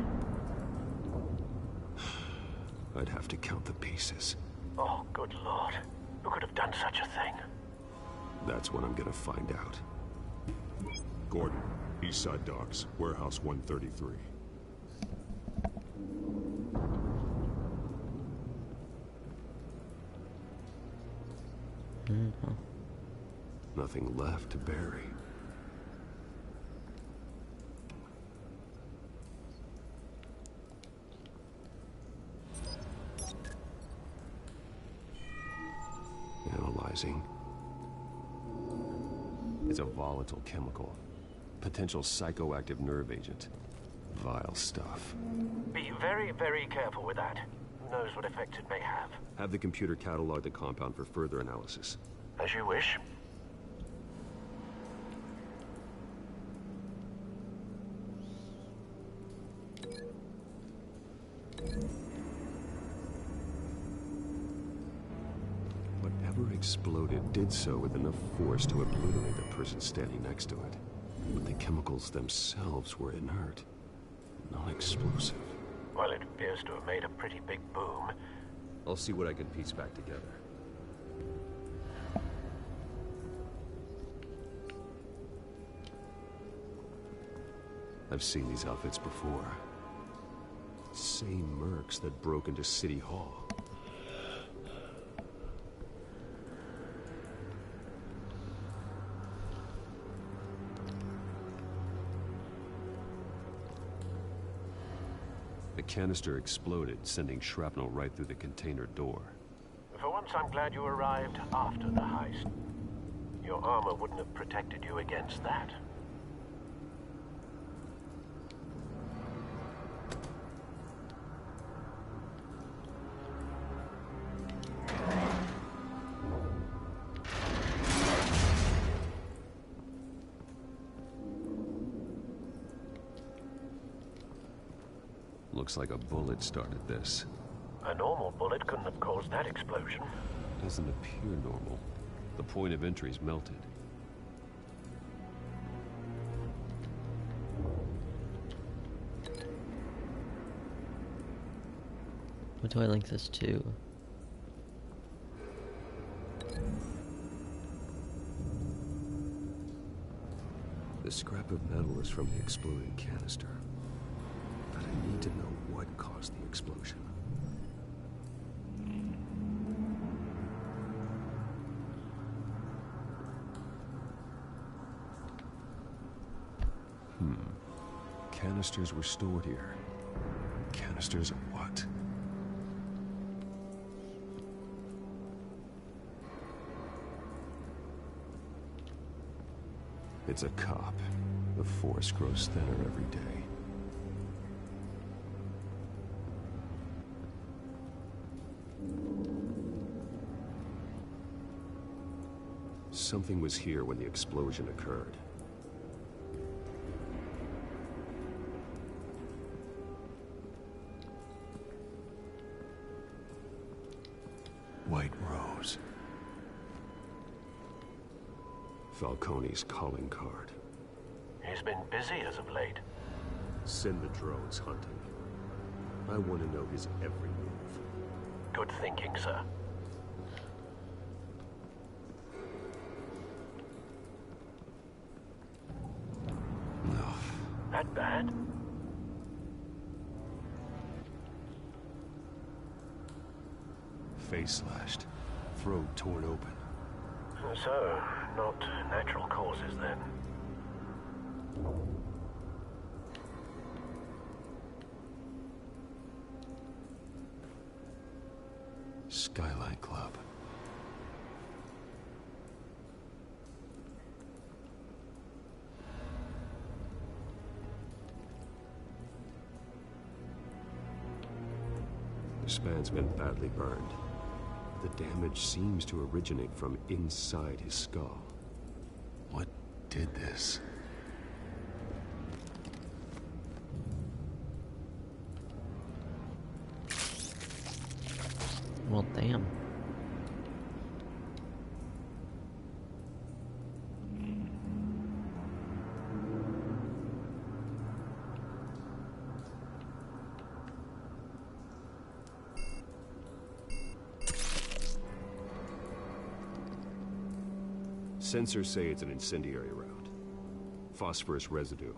I'd have to count the pieces. Oh, good lord. Who could have done such a thing? That's what I'm gonna find out. Gordon, Eastside Docks, Warehouse 133. Nothing left to bury. Analyzing. It's a volatile chemical. Potential psychoactive nerve agent. Vile stuff. Be very, very careful with that. Who knows what effect it may have. Have the computer catalog the compound for further analysis. As you wish. Whatever exploded did so with enough force to obliterate the person standing next to it. But the chemicals themselves were inert, non-explosive. Well, it appears to have made a pretty big boom. I'll see what I can piece back together. I've seen these outfits before. Same mercs that broke into City Hall. The canister exploded, sending shrapnel right through the container door. For once, I'm glad you arrived after the heist. Your armor wouldn't have protected you against that. Looks like a bullet started this. A normal bullet couldn't have caused that explosion. Doesn't appear normal. The point of entry's melted. What do I link this to? The scrap of metal is from the exploded canister. But I need to know what caused the explosion. Canisters were stored here. Canisters of what? It's a cop. The force grows thinner every day. Something was here when the explosion occurred. White Rose. Falcone's calling card. He's been busy as of late. Send the drones hunting. I want to know his every move. Good thinking, sir. No. That bad? Face slashed. Throat torn open. So, not natural causes then. Skyline Club. The span's been badly burned. The damage seems to originate from inside his skull. What did this? Well, damn. Sensors say it's an incendiary round. Phosphorus residue.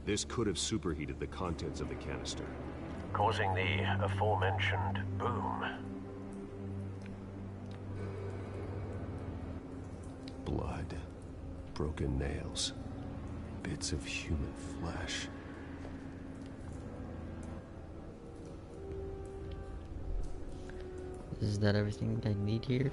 This could have superheated the contents of the canister, causing the aforementioned boom. Blood. Broken nails. Bits of human flesh. Is that everything I need here?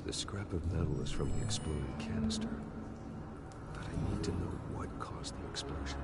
The scrap of metal is from the exploded canister. But I need to know what caused the explosion.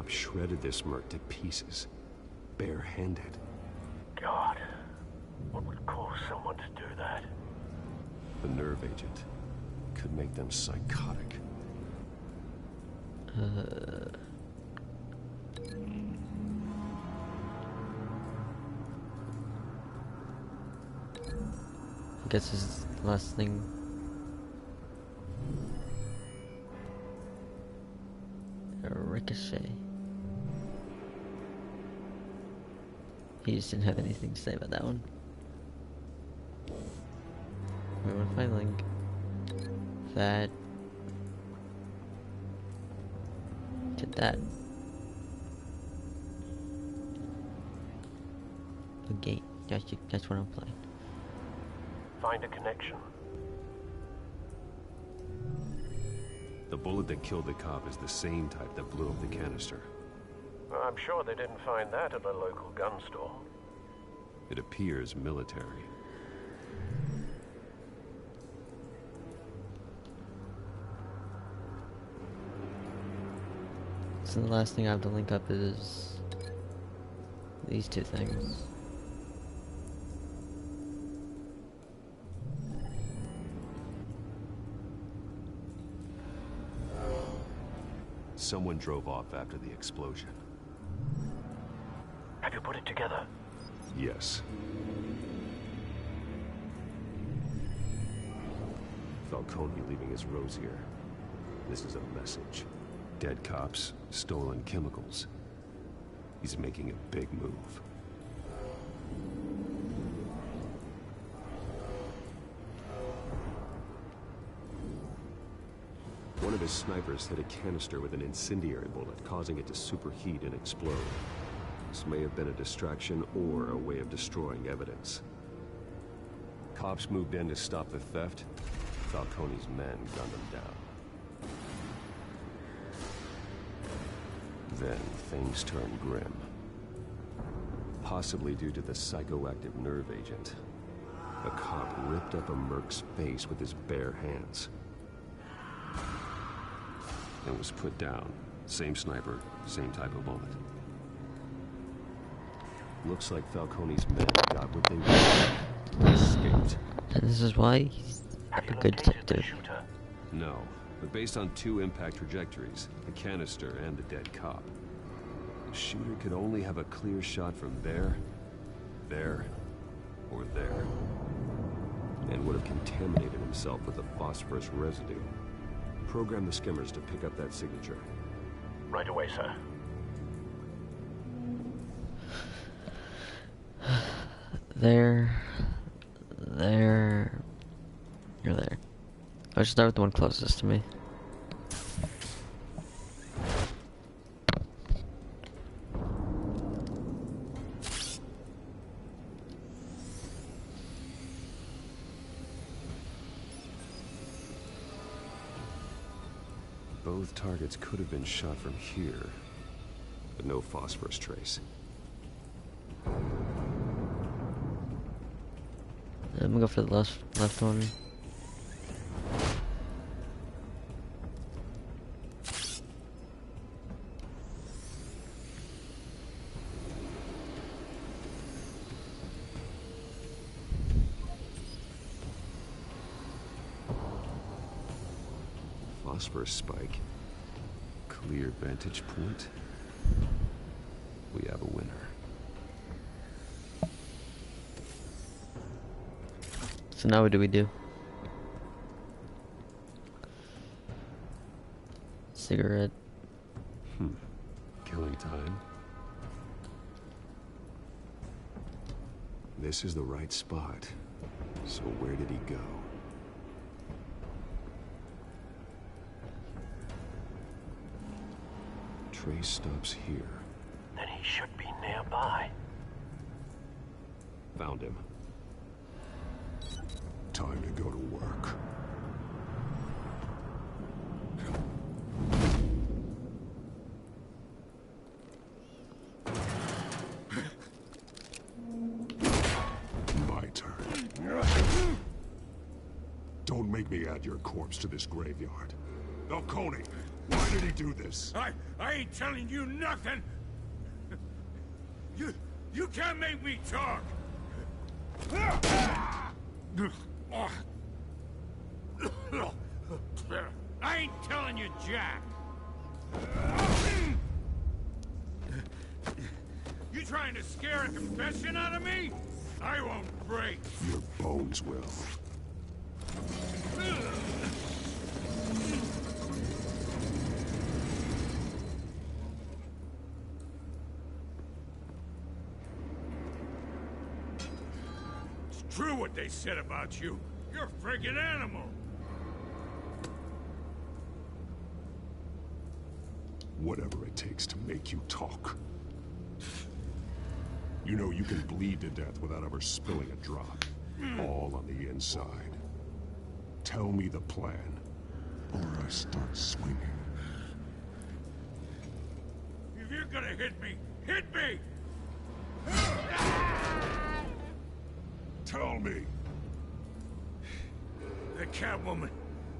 Shredded this merc to pieces, bare-handed. God, what would cause someone to do that? The nerve agent could make them psychotic. I guess this is the last thing. A ricochet. He just didn't have anything to say about that one. We want to find Link. That. Did that. The gate. That's what I'm playing. Find a connection. The bullet that killed the cop is the same type that blew up the canister. I'm sure they didn't find that at a local gun store. It appears military. So the last thing I have to link up is these two things. someone drove off after the explosion. Have you put it together? Yes. Falcone leaving his rosier. This is a message. Dead cops, stolen chemicals. He's making a big move. One of his snipers hit a canister with an incendiary bullet, causing it to superheat and explode. This may have been a distraction or a way of destroying evidence. Cops moved in to stop the theft. Falcone's men gunned him down. Then things turned grim. Possibly due to the psychoactive nerve agent. A cop ripped up a merc's face with his bare hands. And was put down. Same sniper, same type of bullet. Looks like Falcone's men got what they wanted. He escaped. And this is why he's a good detective. No, but based on 2 impact trajectories, the canister and the dead cop, the shooter could only have a clear shot from there, or there, and would have contaminated himself with the phosphorus residue. Program the skimmers to pick up that signature. Right away, sir. You're there. I should start with the one closest to me. Both targets could have been shot from here, but no phosphorus trace. I'm gonna go for the left one. Phosphorus spike. Clear vantage point. We have a winner. So now what do we do? Cigarette. Killing time. This is the right spot. So where did he go? Trace stops here. Then he should be nearby. Found him. Time to go to work. My turn. Don't make me add your corpse to this graveyard. Falcone, why did he do this? I ain't telling you nothing. You can't make me talk. I ain't telling you, Jack. You trying to scare a confession out of me? I won't break. Your bones will. It's true what they said about you. You're a friggin' animal. Whatever it takes to make you talk. You know you can bleed to death without ever spilling a drop. All on the inside. Tell me the plan, or I start swinging. If you're gonna hit me, hit me! Tell me! The Catwoman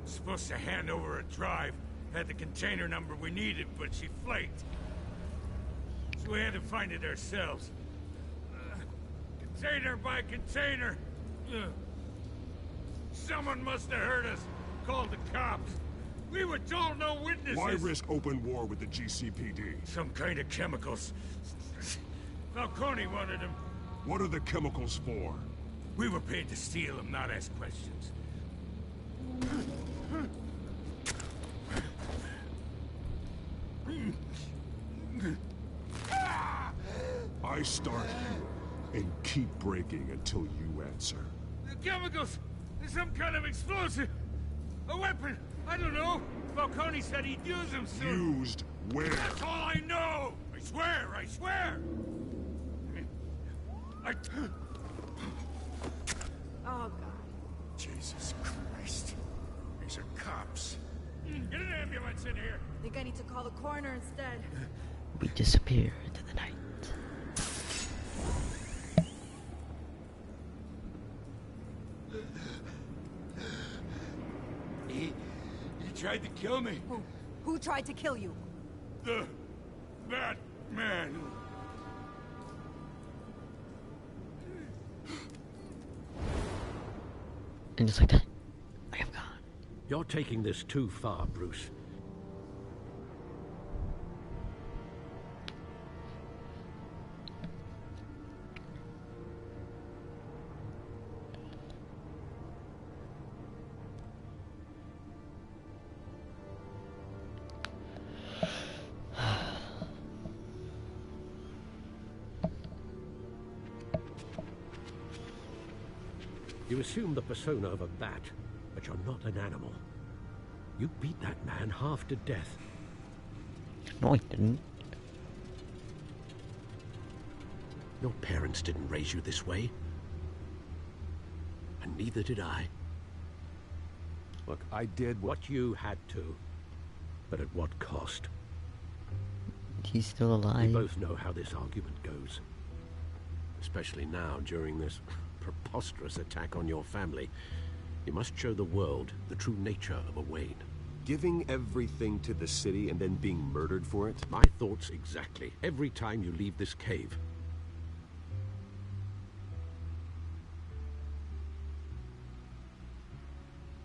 was supposed to hand over a drive. Had the container number we needed, but she flaked. So we had to find it ourselves. Container by container. Someone must have heard us. Called the cops. We were told no witnesses! Why risk open war with the GCPD? Some kind of chemicals. Falcone wanted them. What are the chemicals for? We were paid to steal them, not ask questions. I start here and keep breaking until you answer. The chemicals! There's some kind of explosive! A weapon! I don't know! Falcone said he'd use them soon! Used where? That's all I know! I swear! I swear! Oh, God. Jesus Christ. These are cops. Get an ambulance in here! I think I need to call the coroner instead. We disappear into the night. He tried to kill me. Who tried to kill you? That man. And just like that, I am gone. You're taking this too far, Bruce. You assume the persona of a bat, but you're not an animal. You beat that man half to death. No, I didn't. Your parents didn't raise you this way. And neither did I. Look, I did what you had to. But at what cost? He's still alive. We both know how this argument goes. Especially now, during this preposterous attack on your family. You must show the world the true nature of a Wayne. Giving everything to the city and then being murdered for it? My thoughts exactly. Every time you leave this cave.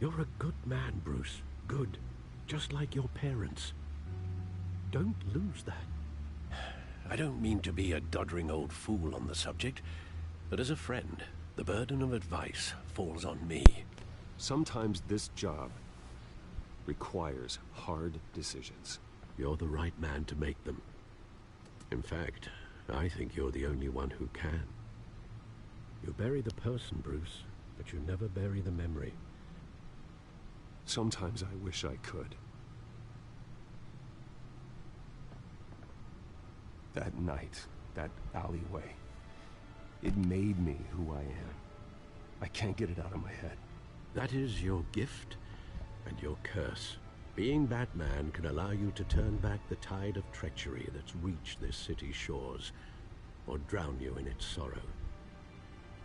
You're a good man, Bruce. Good. Just like your parents. Don't lose that. I don't mean to be a doddering old fool on the subject, but as a friend, the burden of advice falls on me. Sometimes this job requires hard decisions. You're the right man to make them. In fact, I think you're the only one who can. You bury the person, Bruce, but you never bury the memory. Sometimes I wish I could. That night, that alleyway, it made me who I am. I can't get it out of my head. That is your gift and your curse. Being Batman can allow you to turn back the tide of treachery that's reached this city's shores, or drown you in its sorrow.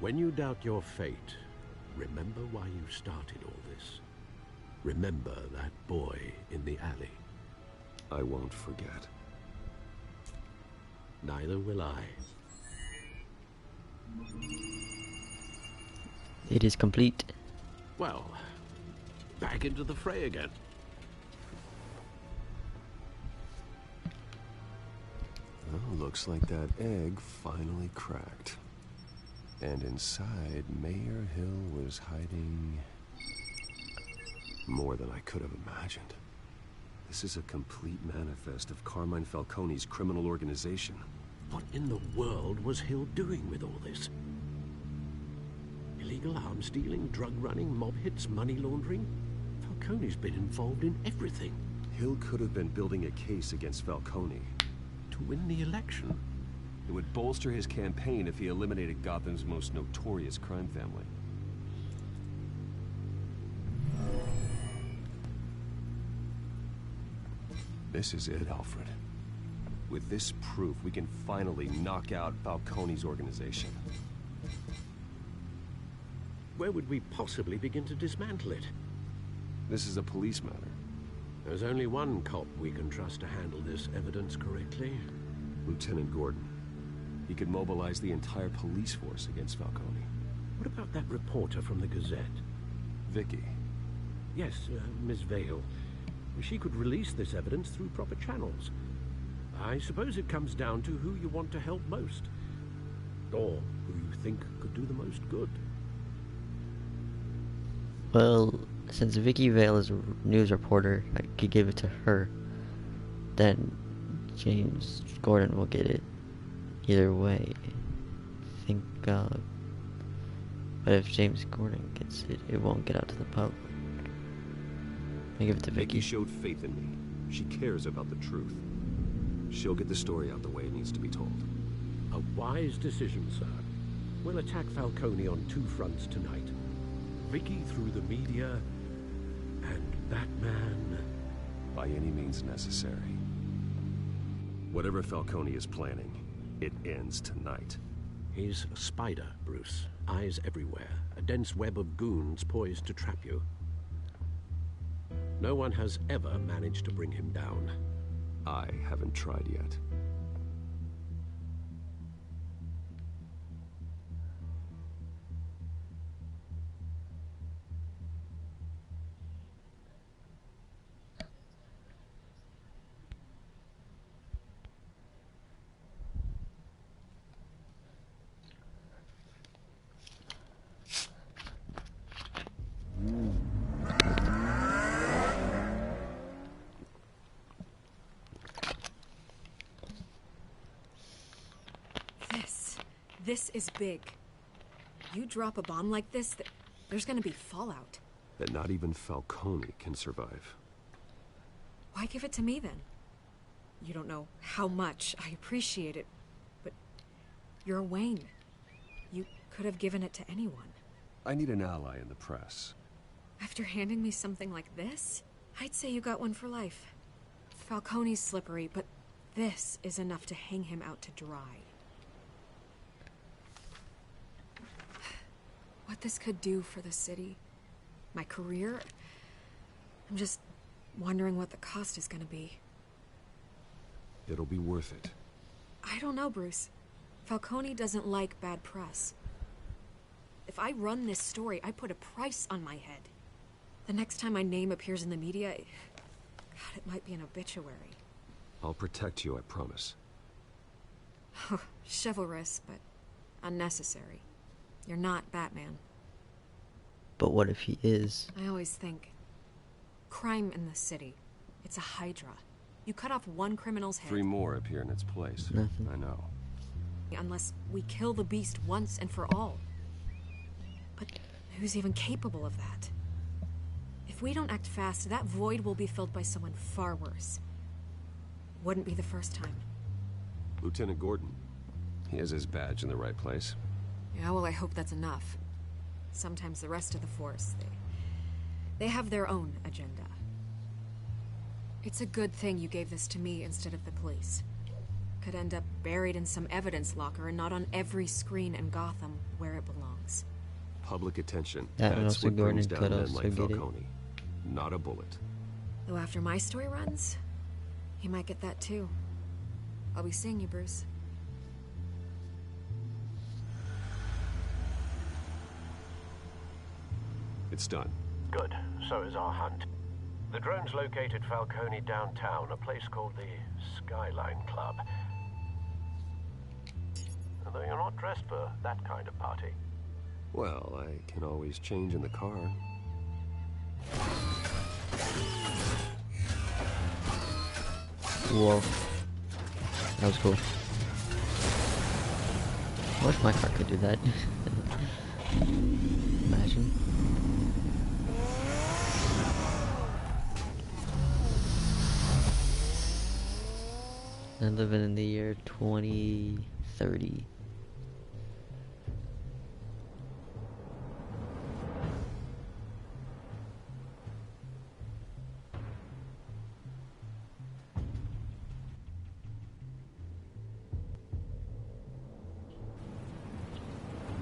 When you doubt your fate, remember why you started all this. Remember that boy in the alley. I won't forget. Neither will I. It is complete. Well, back into the fray again. Well, looks like that egg finally cracked. And inside, Mayor Hill was hiding more than I could have imagined. This is a complete manifest of Carmine Falcone's criminal organization. What in the world was Hill doing with all this? Illegal arms dealing, drug running, mob hits, money laundering? Falcone's been involved in everything. Hill could have been building a case against Falcone. To win the election? It would bolster his campaign if he eliminated Gotham's most notorious crime family. This is it, Alfred. With this proof, we can finally knock out Falcone's organization. Where would we possibly begin to dismantle it? This is a police matter. There's only one cop we can trust to handle this evidence correctly. Lieutenant Gordon. He could mobilize the entire police force against Falcone. What about that reporter from the Gazette? Vicky. Yes, Miss Vale. She could release this evidence through proper channels. I suppose it comes down to who you want to help most, or who you think could do the most good. Well, since Vicky Vale is a news reporter, I could give it to her. Then James Gordon will get it. Either way, I think, but if James Gordon gets it, it won't get out to the public. I give it to Vicky. Vicky showed faith in me. She cares about the truth. She'll get the story out the way it needs to be told. A wise decision, sir. We'll attack Falcone on two fronts tonight. Vicky through the media, and Batman... by any means necessary. Whatever Falcone is planning, it ends tonight. He's a spider, Bruce. Eyes everywhere. A dense web of goons poised to trap you. No one has ever managed to bring him down. I haven't tried yet. This is big. You drop a bomb like this, there's gonna be fallout. That not even Falcone can survive. Why give it to me, then? You don't know how much I appreciate it, but you're Wayne. You could have given it to anyone. I need an ally in the press. After handing me something like this, I'd say you got one for life. Falcone's slippery, but this is enough to hang him out to dry. What this could do for the city, my career, I'm just wondering what the cost is gonna be. It'll be worth it. I don't know, Bruce. Falcone doesn't like bad press. If I run this story, I put a price on my head. The next time my name appears in the media, God, it might be an obituary. I'll protect you, I promise. Chivalrous, but unnecessary. You're not Batman. But what if he is? I always think, crime in the city, it's a hydra. You cut off one criminal's head. 3 more appear in its place. Nothing. I know. Unless we kill the beast once and for all. But who's even capable of that? If we don't act fast, that void will be filled by someone far worse. Wouldn't be the first time. Lieutenant Gordon. He has his badge in the right place. Yeah, well, I hope that's enough. Sometimes the rest of the force, they have their own agenda. It's a good thing you gave this to me instead of the police. Could end up buried in some evidence locker and not on every screen in Gotham where it belongs. Public attention. That That's what Gordon brings down could men also like get it. Falcone. Not a bullet. Though after my story runs, he might get that too. I'll be seeing you, Bruce. It's done. Good. So is our hunt. The drones located Falcone downtown, a place called the Skyline Club. Although you're not dressed for that kind of party. Well, I can always change in the car. Whoa. That was cool. I wish my car could do that. Imagine. I'm living in the year 2030.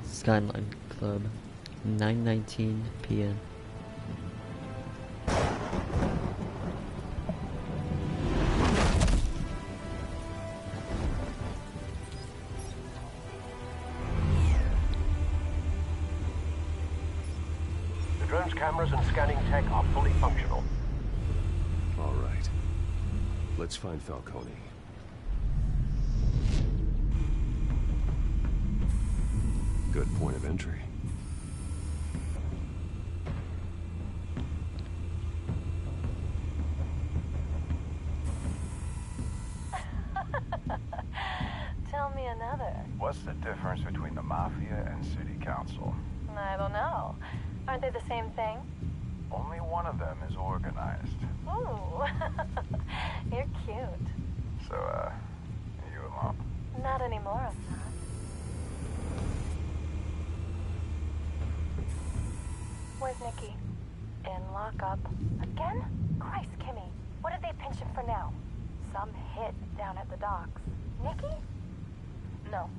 Skyline Club, 9:19 p.m. The drone's cameras and scanning tech are fully functional. All right. Let's find Falcone. Good point of entry. Tell me another. What's the difference between the Mafia and City Council? I don't know. Aren't they the same thing? Only one of them is organized. Ooh. You're cute. So, you a mom? Not anymore, I'm not. Where's Nikki? In lockup. Again? Christ, Kimmy. What did they pinch him for now? Some hit down at the docks. Nikki? No.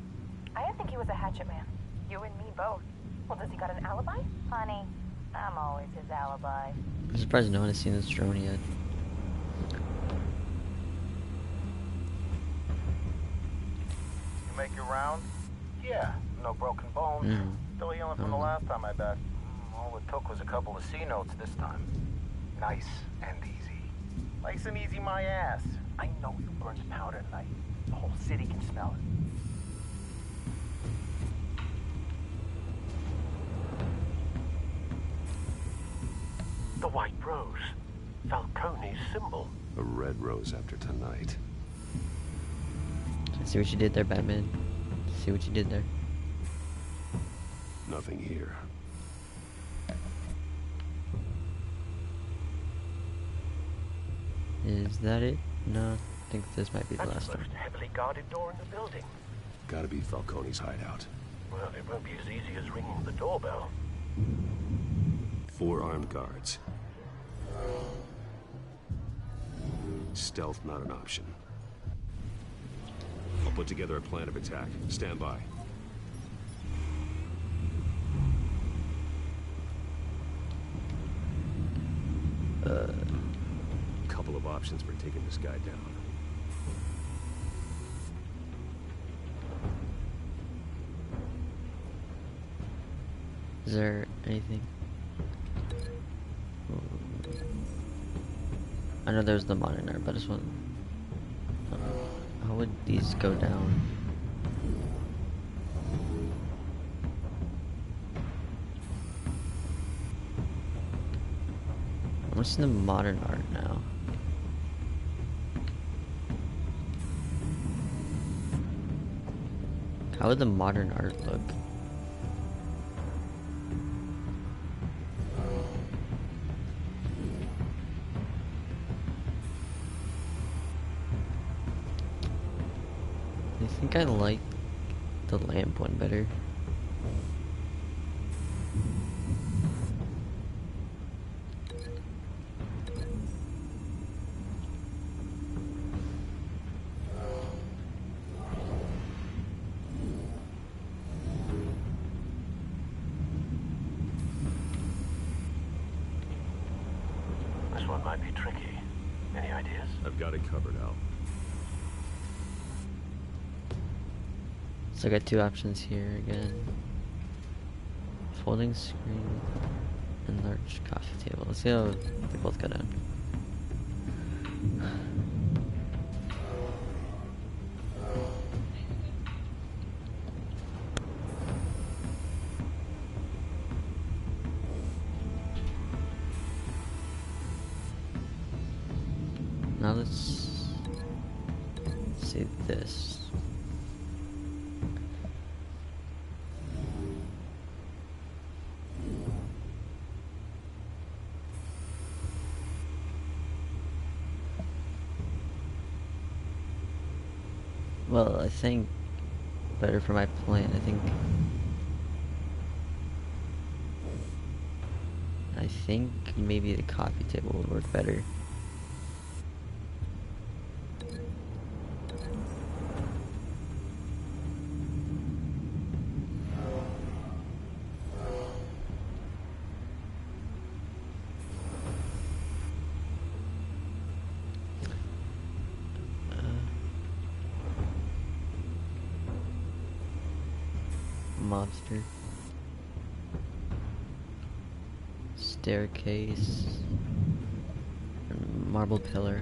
I didn't think he was a hatchet man. You and me both. Well, does he got an alibi? Honey, I'm always his alibi. I'm surprised no one has seen this drone yet. You make your round? Yeah, no broken bones. Still healing from the last time, I bet. All it took was a couple of C notes this time. Nice and easy. Nice and easy, my ass. I know you burns powder tonight. The whole city can smell it. The white rose. Falcone's symbol. A red rose after tonight. See what you did there, Batman. See what you did there. Nothing here. Is that it? No, I think this might be the That's last the one. most heavily guarded door in the building. Gotta be Falcone's hideout. Well, it won't be as easy as ringing the doorbell. 4 armed guards. Stealth not an option. I'll put together a plan of attack. Stand by. Couple of options for taking this guy down. Is there anything? I know there's the monitor, but I just want. How would these go down? I'm just in the modern art now. How would the modern art look? I think I like the lamp one better. This one might be tricky. Any ideas? I've got it covered, Al. So I got 2 options here again. Folding screen and large coffee table. Let's see how they both go down. Now let's see this. Well, I think better for my plan. I think maybe the coffee table would work better. Mobster. Staircase. marble pillar.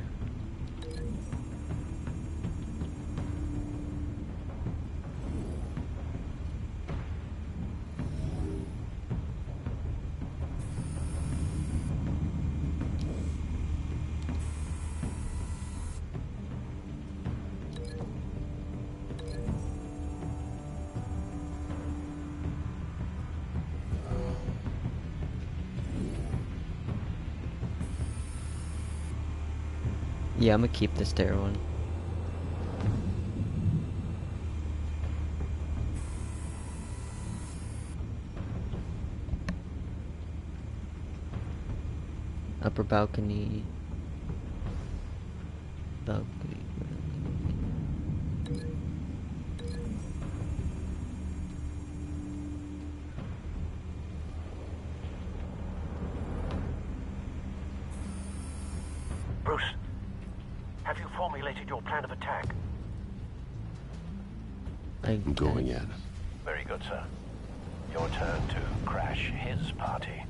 Yeah, I'm gonna keep the stair one. Upper balcony. Balcony. Bruce, have you formulated your plan of attack? I'm going in. Very good, sir. Your turn to crash his party.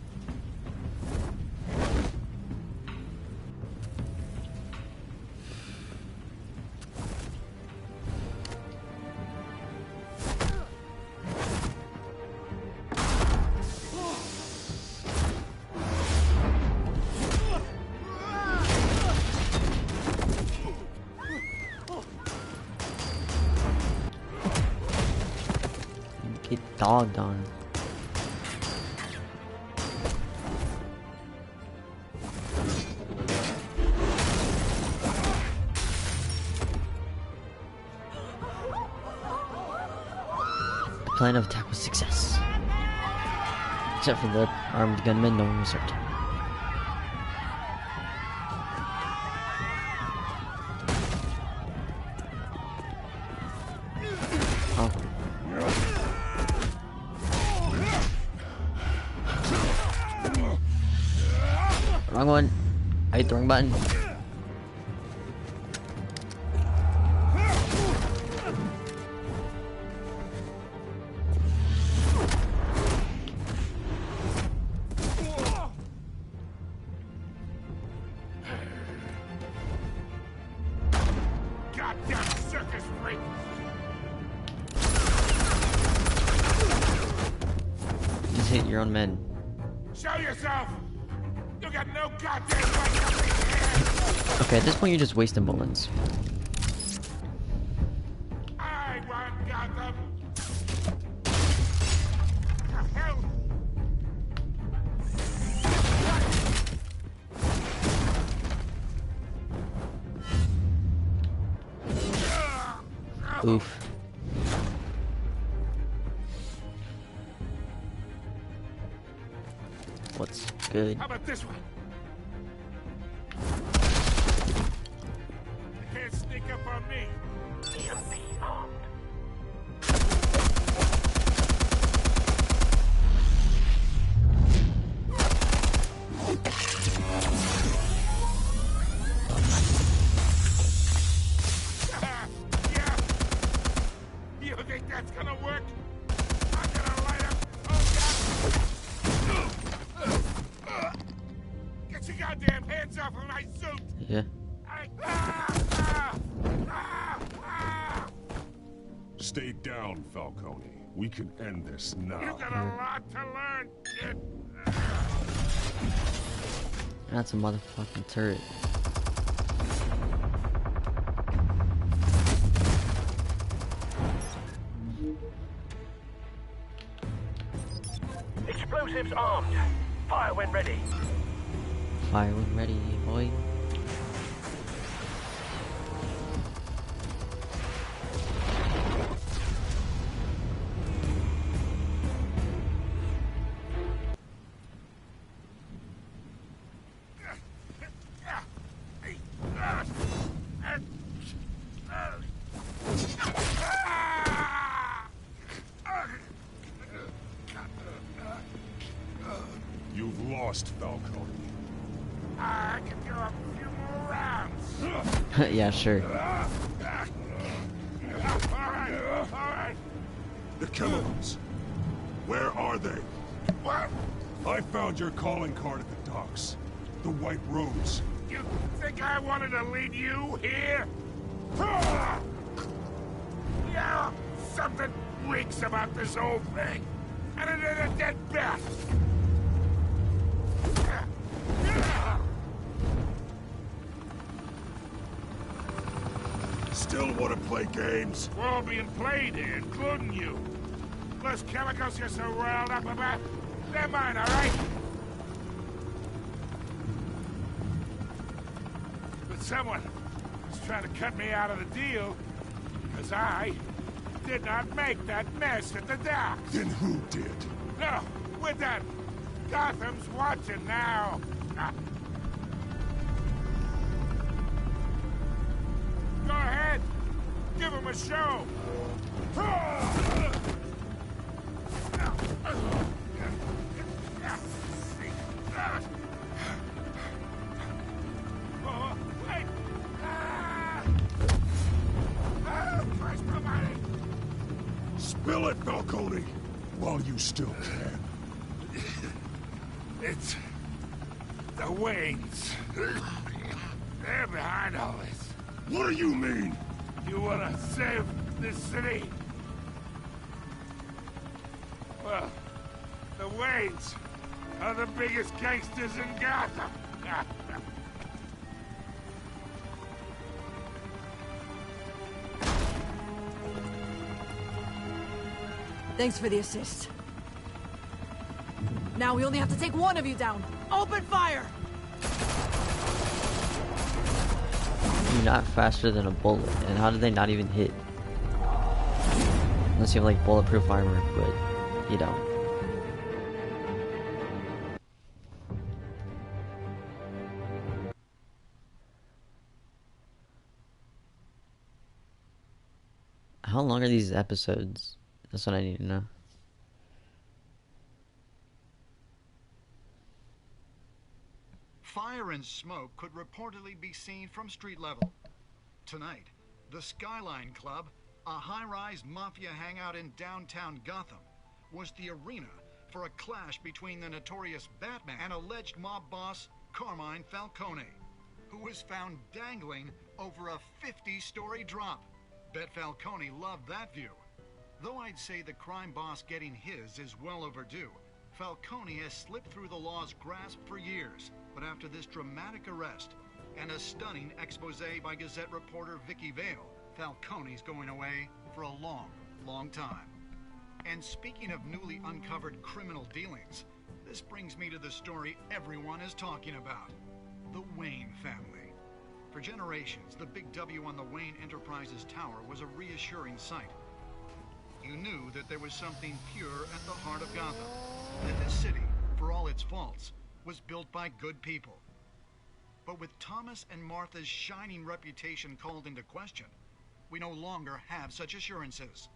Get dogged on. The plan of attack was success. Except for the armed gunman, no one was hurt. Oh. Wrong one. I hit the wrong button. Goddamn circus freak! Just hit your own men. Show yourself! You got no goddamn right to be here! Okay, at this point you're just wasting bullets. I want Gotham! The hell? Oof. What's good? How about this one? You can't sneak up on me. EMP armed. Yeah. You think that's gonna work? I'm gonna light up. Oh God! Get your goddamn hands off of my suit! Yeah. Stay down, Falcone. We can end this You now. got a lot to learn, kid. That's a motherfucking turret. Explosives armed. Fire when ready. Fire when ready, boy. You've lost, Falcone. I can go a few more rounds. Yeah, sure. All right. The chemicals. Where are they? What? I found your calling card at the docks. The white rose. You think I wanted to lead you here? Yeah, something reeks about this whole thing. And it is a dead bat. Still want to play games? We're all being played here, including you. Those chemicals you're so riled up about, they're mine, all right? But someone is trying to cut me out of the deal, because I did not make that mess at the docks. Then who did? No, we're done. Gotham's watching now. Go ahead. Give him a show. Oh, wait. Christ almighty. Spill it, Falcone, while you still can. It's the Waynes. They're behind all this. What do you mean? You wanna save this city? Well, the Waynes are the biggest gangsters in Gotham. Thanks for the assist. Now we only have to take one of you down. Open fire! You're not faster than a bullet, and how did they not even hit? Unless you have like bulletproof armor, but you don't. How long are these episodes? That's what I need to know. Fire and smoke could reportedly be seen from street level. Tonight, the Skyline Club, a high-rise mafia hangout in downtown Gotham, was the arena for a clash between the notorious Batman and alleged mob boss Carmine Falcone, who was found dangling over a 50-story drop. Bet Falcone loved that view. Though I'd say the crime boss getting his is well overdue, Falcone has slipped through the law's grasp for years. But after this dramatic arrest and a stunning expose by Gazette reporter Vicky Vale, Falcone's going away for a long, long time. And speaking of newly uncovered criminal dealings, this brings me to the story everyone is talking about: the Wayne family. For generations, the big W on the Wayne Enterprises Tower was a reassuring sight. You knew that there was something pure at the heart of Gotham, that this city, for all its faults, was built by good people. But with Thomas and Martha's shining reputation called into question, we no longer have such assurances.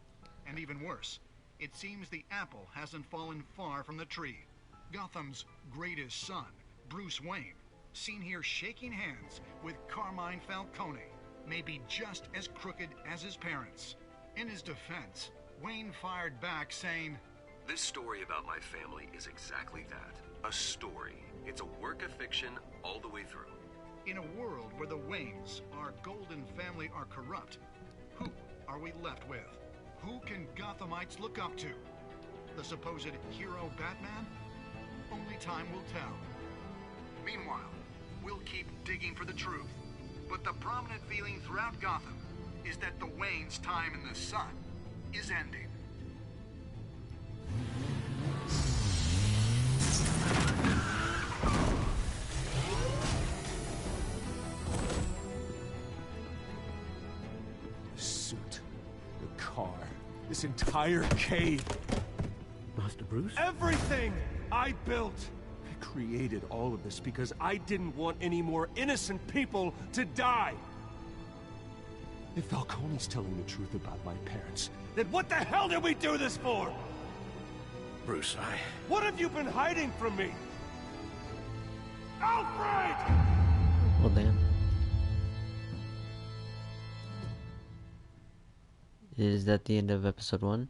And even worse, it seems the apple hasn't fallen far from the tree. Gotham's greatest son, Bruce Wayne, seen here shaking hands with Carmine Falcone, may be just as crooked as his parents. In his defense, Wayne fired back saying, "This story about my family is exactly that. A story. It's a work of fiction all the way through." In a world where the Waynes, our golden family, are corrupt, who are we left with? Who can Gothamites look up to? The supposed hero Batman? Only time will tell. Meanwhile, we'll keep digging for the truth. But the prominent feeling throughout Gotham is that the Waynes' time in the sun is ending. The suit, the car, this entire cave. Master Bruce? Everything I built! I created all of this because I didn't want any more innocent people to die. If Falcone's telling the truth about my parents, then what the hell did we do this for? Bruce, What have you been hiding from me? Alfred! Well, damn. Is that the end of episode 1?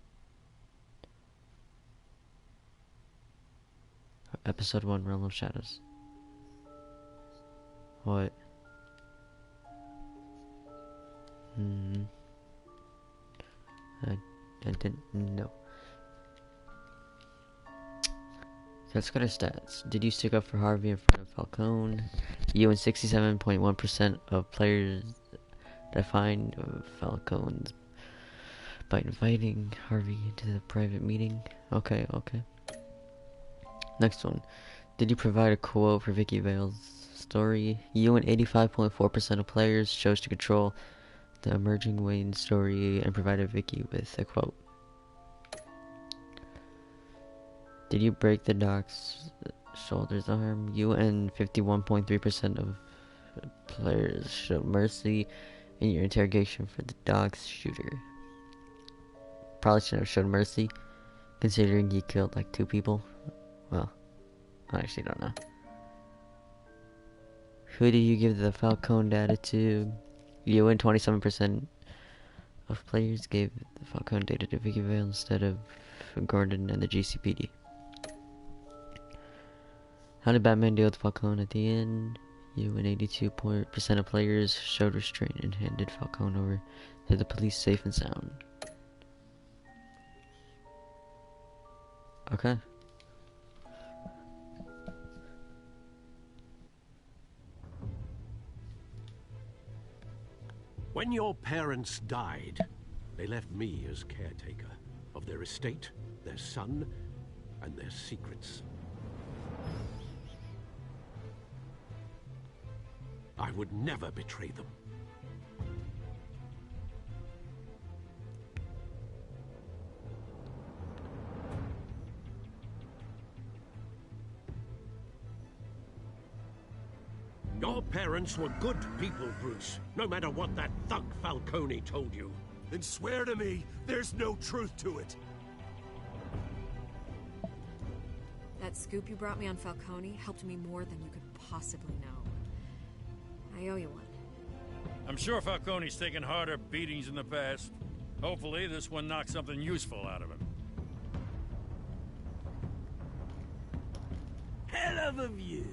Episode 1, Realm of Shadows. What? I didn't know. Let's go to stats. Did you stick up for Harvey in front of Falcone? You and 67.1% of players defined Falcone's by inviting Harvey into the private meeting. Okay. Next one. Did you provide a quote for Vicky Vale's story? You and 85.4% of players chose to control the emerging Wayne story and provided Vicky with a quote. Did you break the doc's shoulder's arm? You and 51.3% of players showed mercy in your interrogation for the dog's shooter. Probably should have showed mercy, considering he killed like 2 people. Well, I actually don't know. Who did you give the Falcone data to? You and 27% of players gave the Falcone data to Vicky Vale instead of Gordon and the GCPD. How did Batman deal with Falcone at the end? You and 82% of players showed restraint and handed Falcone over to the police safe and sound. Okay. When your parents died, they left me as caretaker of their estate, their son, and their secrets. I would never betray them. Your parents were good people, Bruce, no matter what that thug Falcone told you. Then swear to me there's no truth to it. That scoop you brought me on Falcone helped me more than you could possibly know. I owe you one. I'm sure Falcone's taken harder beatings in the past. Hopefully this one knocks something useful out of him. Hell of a view.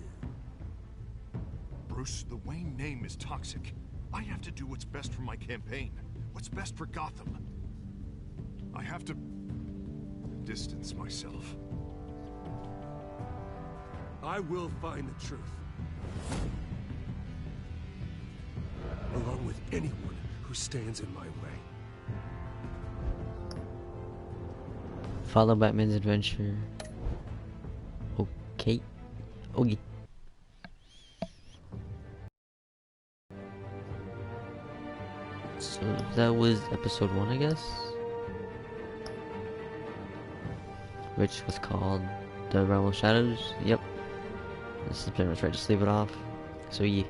Bruce, the Wayne name is toxic. I have to do what's best for my campaign. What's best for Gotham. I have to distance myself. I will find the truth. Along with anyone who stands in my way. Follow Batman's adventure. Okay. Okay. So that was episode 1, I guess, which was called The Realm of Shadows. Yep, this is pretty much right. Just leave it off. So yeah.